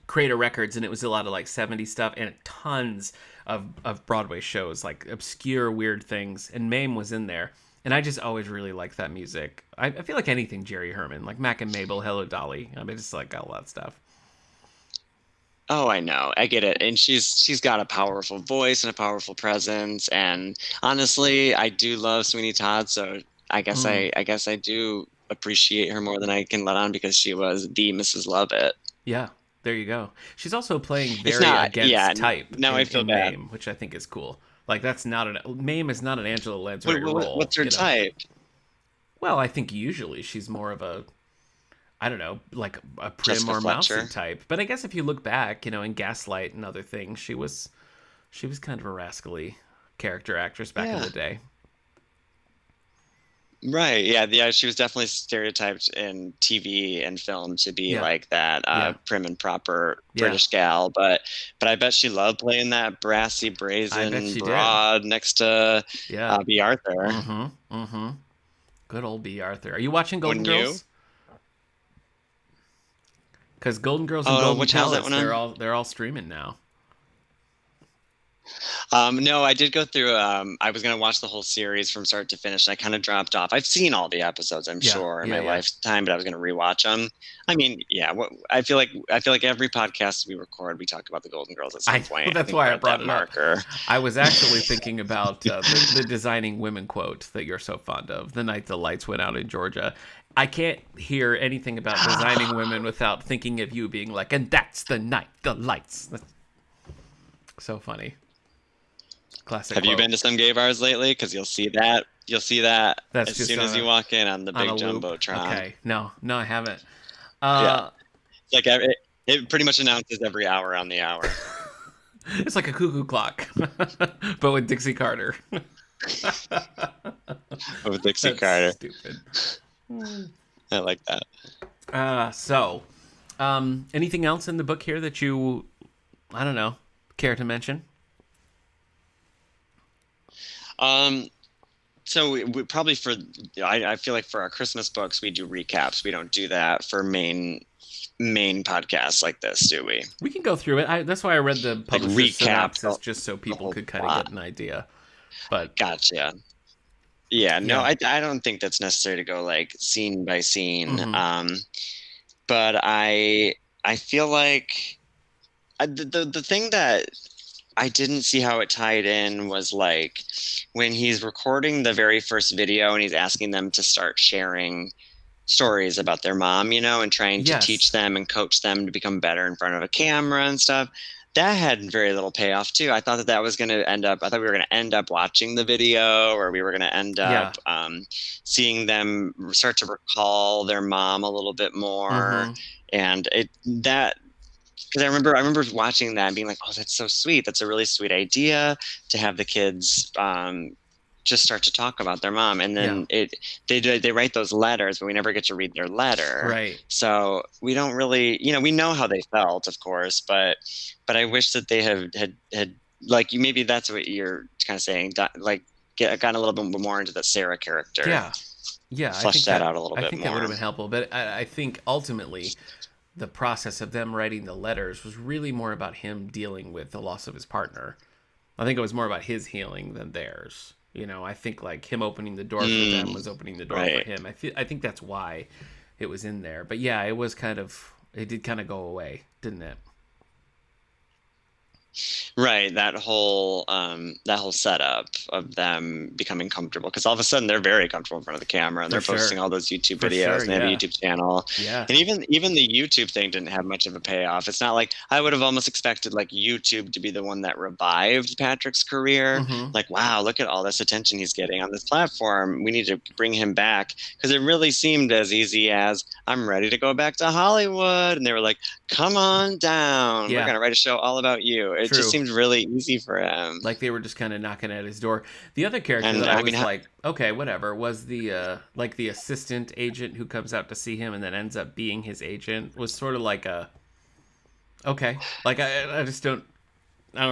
crate of records, and it was a lot of like '70s stuff and tons of Broadway shows, like obscure weird things. And Mame was in there, and I just always really liked that music. I feel like anything Jerry Herman, like Mac and Mabel, Hello Dolly. I mean, just like all that stuff. Oh, I know. I get it. And she's got a powerful voice and a powerful presence. And honestly, I do love Sweeney Todd, so Mm. I guess I do appreciate her more than I can let on because she was the Mrs. Lovett. Yeah, there you go. She's also playing It's very not, yeah. against type Now I feel in bad. Mame, which I think is cool. Like that's not an Mame is not an Angela Lansbury role, What's her you know. type? Well, I think usually she's more of a I don't know, like a prim Jessica or mousy Fletcher. type. But I guess if you look back, you know, in Gaslight and other things, she was kind of a rascally character actress back in Yeah. the day. Right. Yeah. Yeah. She was definitely stereotyped in TV and film to be Yeah, like that yeah, prim and proper yeah. British gal, but I bet she loved playing that brassy, I bet brazen she did. broad next to Yeah. B. Arthur. Mm-hmm. Mm-hmm. Good old B. Arthur. Are you watching Golden Wouldn't you? Girls? Because Golden Girls and Golden What channel is that Palace, one they're on? all streaming now. No, I did go through. I was gonna watch the whole series from start to finish, and I kind of dropped off. I've seen all the episodes, I'm Yeah, sure, in yeah, my yeah. lifetime, but I was gonna rewatch them. I mean, yeah. I feel like every podcast we record, we talk about the Golden Girls at some I point. I that's think why we're I at brought that it up. marker. I was actually thinking about the designing women quote that you're so fond of. The night the lights went out in Georgia. I can't hear anything about designing women without thinking of you being like, and that's the night the lights. That's so funny. Classic Have you quote. been to some gay bars lately? Because you'll see that. You'll see that That's as just soon as you walk in on the on a big loop. jumbotron. Okay. No, no, I haven't. Yeah, Uh, like it pretty much announces every hour on the hour. it's like a cuckoo clock, but with Dixie Carter. With Dixie That's Carter, stupid. I like that. Anything else in the book here that you, I don't know, care to mention? Um, So we probably I feel like for our Christmas books we do recaps. We don't do that for main main podcasts like this, do we? We can go through it. That's why I read the publisher's synopsis, just so the people whole could kind of plot. get an idea. But Gotcha. Yeah, no, yeah. I don't think that's necessary to go like scene by scene. Mm-hmm. But I feel like the thing that I didn't see how it tied in was like when he's recording the very first video and he's asking them to start sharing stories about their mom, and trying to teach Yes. them and coach them to become better in front of a camera and stuff. That had very little payoff too. I thought that was going to end up, I thought we were going to end up watching the video, or we were going to end Yeah. up seeing them start to recall their mom a little bit more. Mm-hmm. And because I remember watching that and being like, oh, that's so sweet. That's a really sweet idea to have the kids just start to talk about their mom. And then they write those letters, but we never get to read their letter. Right. So we don't really, we know how they felt, of course, but I wish that they had like, maybe that's what you're kind of saying, like gotten a little bit more into the Sarah character. Yeah. Yeah. Flesh that out a little bit more. I think that would have been helpful, but I think ultimately the process of them writing the letters was really more about him dealing with the loss of his partner. I think it was more about his healing than theirs. I think like him opening the door for them was opening the door for him. I think that's why it was in there. But yeah, it did kind of go away, didn't it? Right, that whole setup of them becoming comfortable, because all of a sudden they're very comfortable in front of the camera and they're posting all those YouTube videos and they have a YouTube channel. Yeah. And even the YouTube thing didn't have much of a payoff. It's not like I would have almost expected like YouTube to be the one that revived Patrick's career. Mm-hmm. Like, wow, look at all this attention he's getting on this platform. We need to bring him back, because it really seemed as easy as I'm ready to go back to Hollywood, and they were like, come on down. We're gonna write a show all about you. It just seemed really easy for him. Like they were just kind of knocking at his door. The other character that I was like, okay, whatever, was the like the assistant agent who comes out to see him and then ends up being his agent. Was sort of like okay, like I don't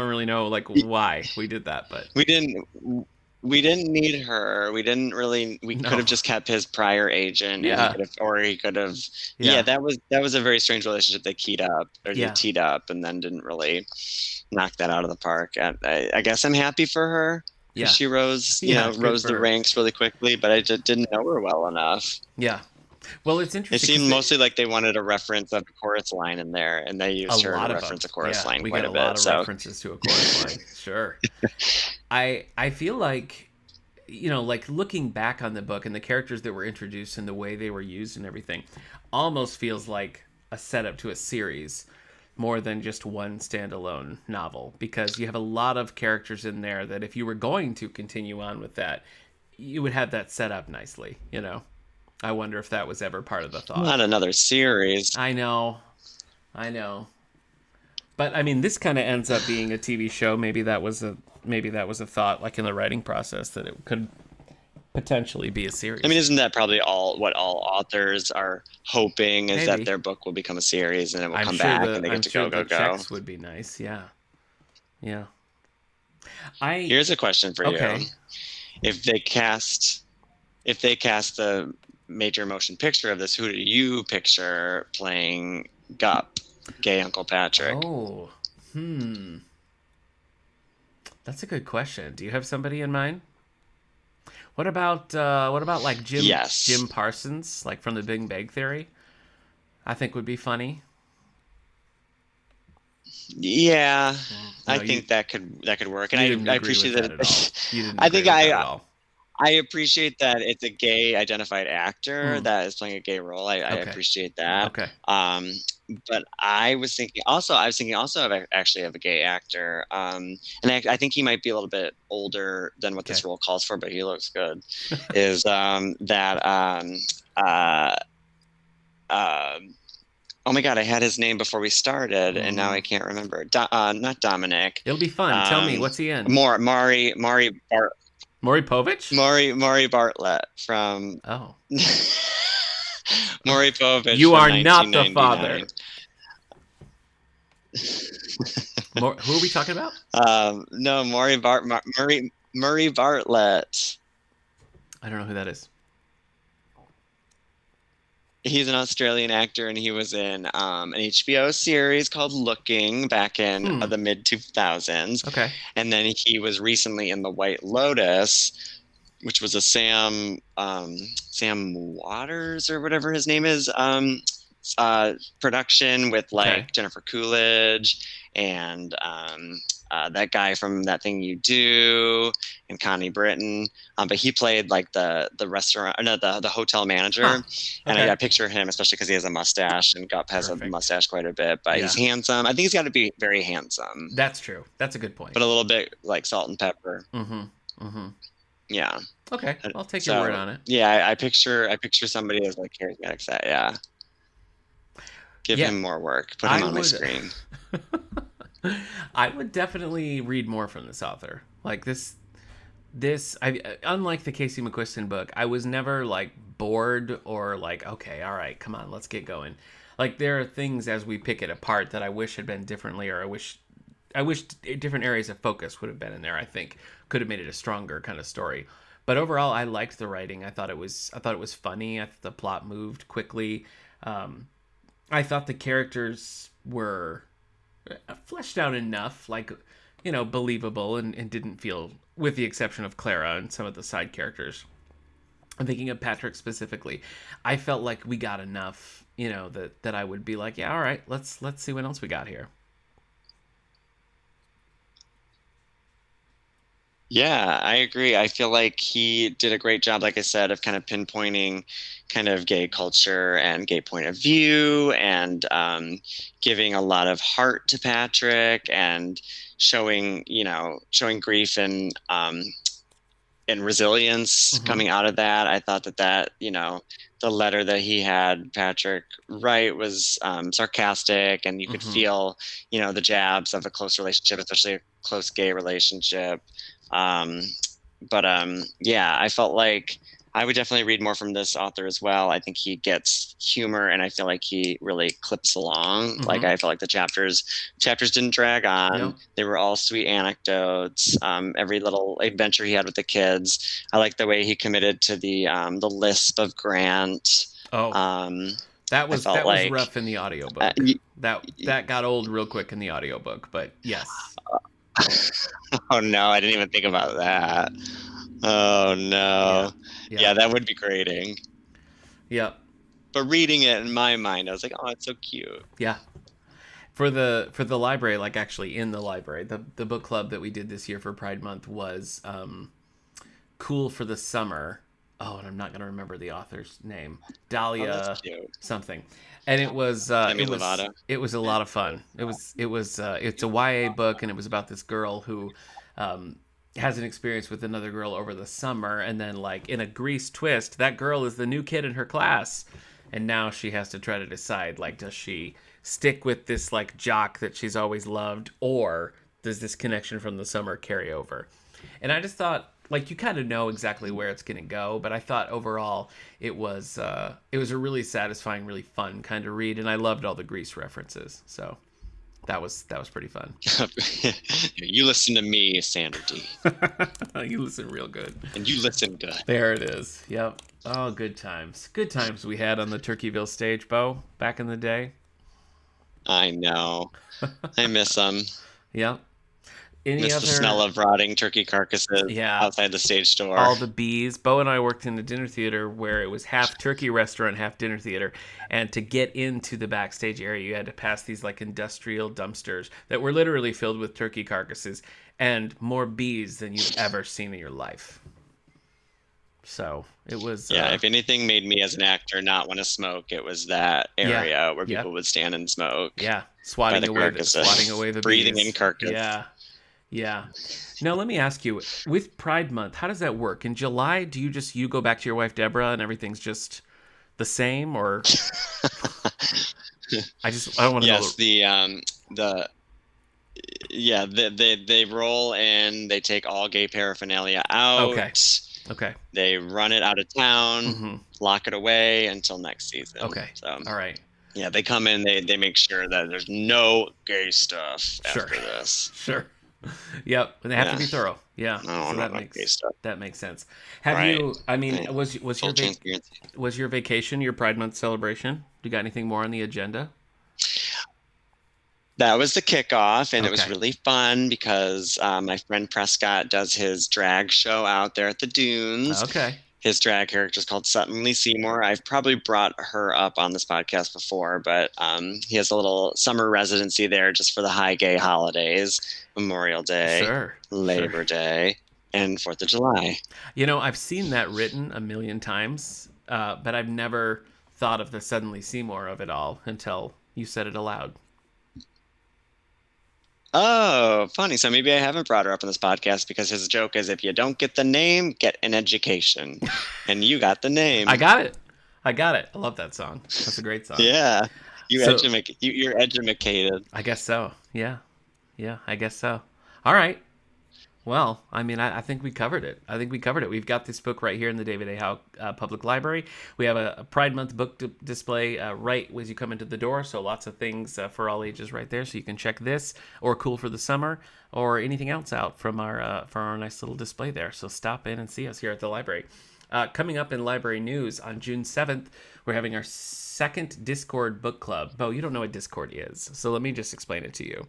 really know like why we did that, but we didn't need her. We could have just kept his prior agent. Yeah. He could have. Yeah, that was a very strange relationship they teed up and then didn't really knock that out of the park. I guess I'm happy for her. Yeah. She rose the ranks really quickly, but I just didn't know her well enough. Yeah. Well, it's interesting. It seemed mostly like they wanted a reference of a chorus line in there, and they used her to reference a chorus line quite a bit. We got a lot of references to a chorus line. Sure. I feel like, like looking back on the book and the characters that were introduced and the way they were used and everything, almost feels like a setup to a series more than just one standalone novel, because you have a lot of characters in there that if you were going to continue on with that, you would have that set up nicely, I wonder if that was ever part of the thought. Not another series. I know. But I mean, this kind of ends up being a TV show. Maybe that was a thought, like in the writing process, that it could potentially be a series. I mean, isn't that probably what all authors are hoping is that their book will become a series and it will come back and they get to go. Checks would be nice. Yeah. Here's a question for you. If they cast the major motion picture of this, who do you picture playing Gup, gay Uncle Patrick? Oh, that's a good question. Do you have somebody in mind? What about like Jim Parsons, like from The Big Bang Theory? I think would be funny. Yeah, I think that could work, and I appreciate that. I think I appreciate that it's a gay identified actor that is playing a gay role. I appreciate that. Okay. But I was thinking also of a gay actor. And I think he might be a little bit older than what this role calls for, but he looks good. Is oh my God, I had his name before we started, and now I can't remember. Not Dominic. It'll be fun. Tell me, what's he in? Maury Povich? Maury Bartlett from Maury Povich. You are not the father. Who are we talking about? No, Maury Bartlett. I don't know who that is. He's an Australian actor, and he was in an HBO series called Looking back in the mid 2000s. Okay. And then he was recently in The White Lotus, which was a Sam Waters or whatever his name is production with like Jennifer Coolidge and that guy from That Thing You Do and Connie Britton. But he played like the restaurant, no, the hotel manager. Huh. And Okay. I picture him, especially because he has a mustache and Gup has a mustache quite a bit, but he's handsome. I think he's got to be very handsome. That's true. That's a good point. But a little bit like salt and pepper. Mm-hmm. Mm-hmm. Yeah. Okay. I'll take your word on it. Yeah. I picture somebody as like charismatic that, yeah. Give him more work. Put him on my screen. I would definitely read more from this author. Like this, unlike the Casey McQuiston book, I was never like bored or like, okay, all right, come on, let's get going. Like there are things as we pick it apart that I wish had been differently, or I wish different areas of focus would have been in there. I think could have made it a stronger kind of story. But overall, I liked the writing. I thought it was funny. I thought the plot moved quickly. I thought the characters were fleshed out enough, like, you know, believable, and didn't feel, with the exception of Clara and some of the side characters. I'm thinking of Patrick specifically. I felt like we got enough, you know, that I would be like, yeah, all right, let's see what else we got here. Yeah, I agree. I feel like he did a great job, like I said, of kind of pinpointing kind of gay culture and gay point of view and giving a lot of heart to Patrick and showing grief and resilience coming out of that. I thought that, you know, the letter that he had Patrick write was sarcastic, and you could feel, you know, the jabs of a close relationship, especially a close gay relationship. Yeah, I felt like I would definitely read more from this author as well. I think he gets humor, and I feel like he really clips along. Like I felt like the chapters didn't drag on. Nope. They were all sweet anecdotes. Every little adventure he had with the kids. I like the way he committed to the lisp of Grant. That was rough in the audiobook. That got old real quick in the audiobook, but yes. Oh no, I didn't even think about that. Oh no. Yeah, that would be grating. Yep. But reading it in my mind, I was like, oh, it's so cute. Yeah. For the library, like actually in the library, the book club that we did this year for Pride Month was Cool for the Summer. Oh, and I'm not going to remember the author's name. Dahlia something. And it was it was a lot of fun. It's a YA book, and it was about this girl who has an experience with another girl over the summer, and then like in a Grease twist, that girl is the new kid in her class, and now she has to try to decide, like, does she stick with this like jock that she's always loved, or does this connection from the summer carry over? And I just thought, like, you kind of know exactly where it's going to go, but I thought overall it was a really satisfying, really fun kind of read, and I loved all the Grease references. So that was pretty fun. You listen to me, Sandra D. You listen real good. And you listen good. There it is. Yep. Oh, good times. Good times we had on the Turkeyville stage, Beau, back in the day. I know. I miss them. Yep. The smell of rotting turkey carcasses outside the stage door. All the bees. Beau and I worked in a dinner theater where it was half turkey restaurant, half dinner theater. And to get into the backstage area, you had to pass these like industrial dumpsters that were literally filled with turkey carcasses and more bees than you've ever seen in your life. So it was... if anything made me as an actor not want to smoke, it was that area where people would stand and smoke. Yeah, swatting away the breathing bees. in carcass. Yeah. Now, let me ask you, with Pride Month, how does that work? In July, do you go back to your wife, Deborah, and everything's just the same, or? I don't want to know. They roll in, they take all gay paraphernalia out. Okay. They run it out of town, lock it away until next season. Okay. So, all right. Yeah, they come in, they make sure that there's no gay stuff after this. Sure. Yep, and they have to be thorough. Yeah. I don't So know about gay stuff. that makes sense. Have Right. you? I mean, Right. was Full transparency. was your vacation your Pride Month celebration? You got anything more on the agenda? That was the kickoff, and it was Okay. really fun because my friend Prescott does his drag show out there at the dunes. Okay. His drag character is called Sutton Lee Seymour. I've probably brought her up on this podcast before, but he has a little summer residency there just for the high gay holidays, Memorial Day, Sure. Sure. Labor Day, and 4th of July. You know, I've seen that written a million times, but I've never thought of the Suddenly Seymour of it all until you said it aloud. Oh, funny. So maybe I haven't brought her up on this podcast because his joke is if you don't get the name, get an education. And you got the name. I got it. I got it. I love that song. That's a great song. Yeah. So You're educated. I guess so. Yeah. Yeah, I guess so. All right. Well, I mean, I think we covered it. I think we covered it. We've got this book right here in the David A. Howe Public Library. We have a Pride Month book display right as you come into the door. So lots of things for all ages right there. So you can check this or Cool for the Summer or anything else out from our nice little display there. So stop in and see us here at the library. Coming up in library news on June 7th, we're having our second Discord book club. Beau, you don't know what Discord is. So let me just explain it to you.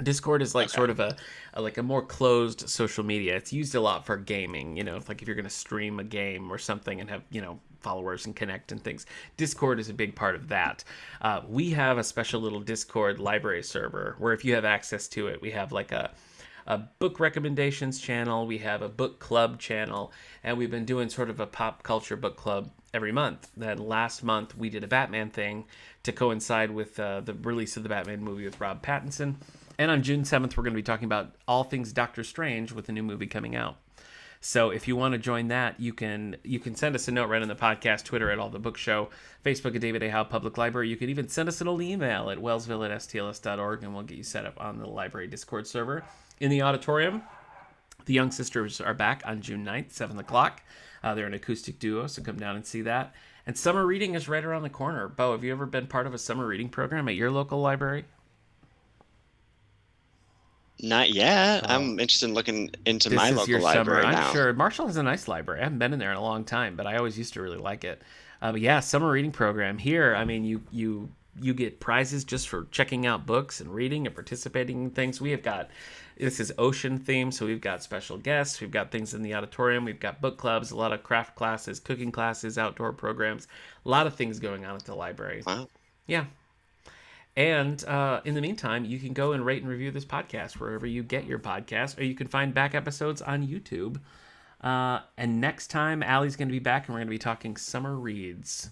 Discord is like sort of a like a more closed social media. It's used a lot for gaming, you know, like if you're going to stream a game or something and have, you know, followers and connect and things. Discord is a big part of that. We have a special little Discord library server where if you have access to it, we have like a book recommendations channel, we have a book club channel, and we've been doing sort of a pop culture book club every month. Then last month we did a Batman thing to coincide with the release of the Batman movie with Rob Pattinson. And on June 7th, we're going to be talking about all things Doctor Strange with a new movie coming out. So if you want to join that, you can send us a note right on the podcast, Twitter at All The Book Show, Facebook at David A. Howe Public Library. You can even send us an old email at wellsville@stls.org, and we'll get you set up on the library Discord server. In the auditorium, the Young Sisters are back on June 9th, 7 o'clock. They're an acoustic duo, so come down and see that. And summer reading is right around the corner. Beau, have you ever been part of a summer reading program at your local library? Not yet. I'm interested in looking into This my is local your summer. library I'm now. sure Marshall has a nice library. I haven't been in there in a long time, but I always used to really like it. But yeah, summer reading program here. I mean, you get prizes just for checking out books and reading and participating in things. We have got, this is ocean themed, so we've got special guests. We've got things in the auditorium. We've got book clubs, a lot of craft classes, cooking classes, outdoor programs, a lot of things going on at the library. Wow. Yeah. And in the meantime, you can go and rate and review this podcast wherever you get your podcast, or you can find back episodes on YouTube. And next time, Allie's going to be back, and we're going to be talking summer reads.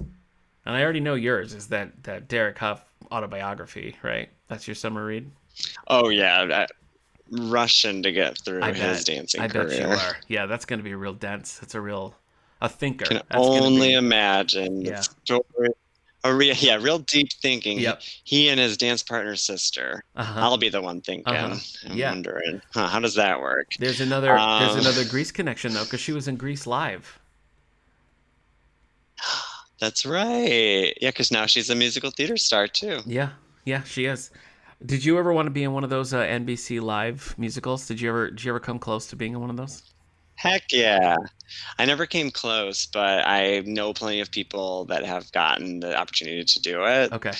And I already know yours is that Derek Huff autobiography, right? That's your summer read? Oh, yeah. Rushing to get through his dancing career. I bet you are. Yeah, that's going to be real dense. It's a thinker. Can That's only imagine the story. Real deep thinking. Yep. He and his dance partner's sister. I'll be the one thinking. I'm wondering, how does that work? There's another Grease connection though, because she was in Grease Live. That's right. Yeah, because now she's a musical theater star too. Yeah, she is. Did you ever want to be in one of those NBC Live musicals? Did you ever come close to being in one of those? Heck yeah. I never came close, but I know plenty of people that have gotten the opportunity to do it. Okay.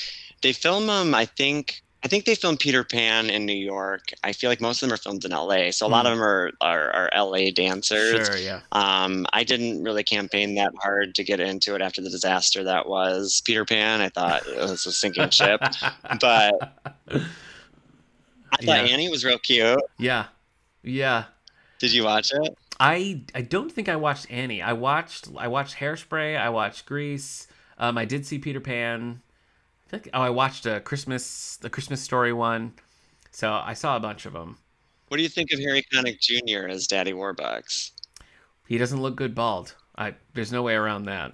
They film them, I think they filmed Peter Pan in New York. I feel like most of them are filmed in LA. So a lot of them are LA dancers. Sure, yeah. I didn't really campaign that hard to get into it after the disaster that was Peter Pan. I thought it was a sinking ship. But I thought Annie was real cute. Yeah. Yeah. Did you watch it? I don't think I watched Annie. I watched Hairspray. I watched Grease. I did see Peter Pan. I watched the Christmas Story one. So I saw a bunch of them. What do you think of Harry Connick Jr. as Daddy Warbucks? He doesn't look good bald. There's no way around that.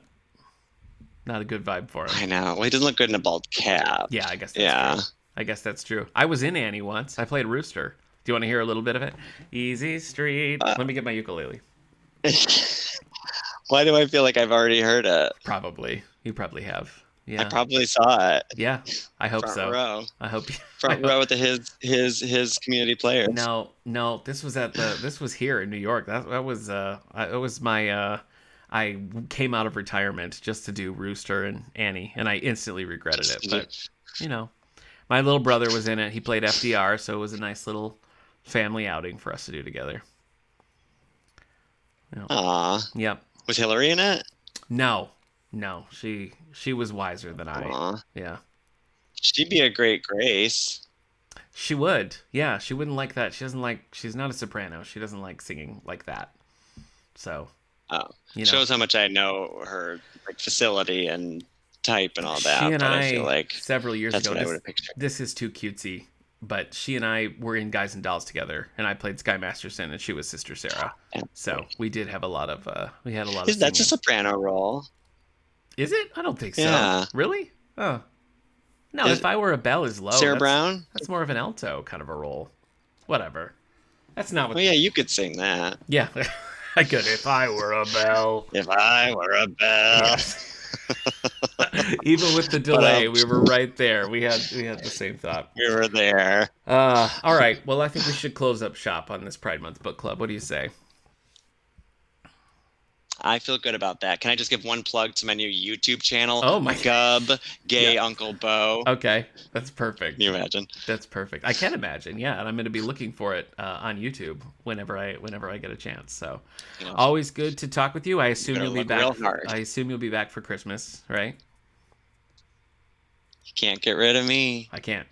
Not a good vibe for him. I know. Well, he doesn't look good in a bald cap. Yeah, I guess that's true. I guess that's true. I was in Annie once. I played Rooster. Do you want to hear a little bit of it? Easy Street. Let me get my ukulele. Why do I feel like I've already heard it? Probably. You probably have. I probably saw it. Yeah, I hope Front so. row. I hope Front row with his community players. No, this was here in New York. That was it was my I came out of retirement just to do Rooster and Annie, and I instantly regretted it. But you know, my little brother was in it. He played FDR, so it was a nice little family outing for us to do together. Aww. Yep. Was Hillary in it? No. She was wiser than I. Aww. Yeah. She'd be a great Grace. She would. Yeah, she wouldn't like that. She doesn't like. She's not a soprano. She doesn't like singing like that. So. Oh, shows how much I know her facility and type and all that. She and I feel like several years ago. What I would have pictured. This is too cutesy, but she and I were in Guys and Dolls together, and I played Sky Masterson, and she was Sister Sarah. So we did have a lot of. We had a lot of. That's a soprano role? Is it? I don't think so. Yeah. Really? Oh. No, If I Were a Belle is low. Sarah Brown? That's more of an alto kind of a role. Whatever. That's not what. Oh yeah, you could sing that. Yeah, I could. If I Were a Belle. If I Were a Belle. Yes. Even with the delay, we were right there. We had the same thought. We were there. All right. Well, I think we should close up shop on this Pride Month book club. What do you say? I feel good about that. Can I just give one plug to my new YouTube channel? Oh my Gub, Gay Uncle Beau. Okay, that's perfect. Can you imagine? That's perfect. I can imagine. Yeah, and I'm going to be looking for it on YouTube whenever I get a chance. So, always good to talk with you. I assume you'll be back. I assume you'll be back for Christmas, right? You can't get rid of me. I can't.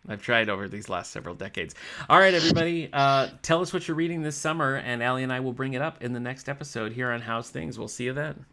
I've tried over these last several decades. All right, everybody. Tell us what you're reading this summer, and Allie and I will bring it up in the next episode here on How's Things. We'll see you then.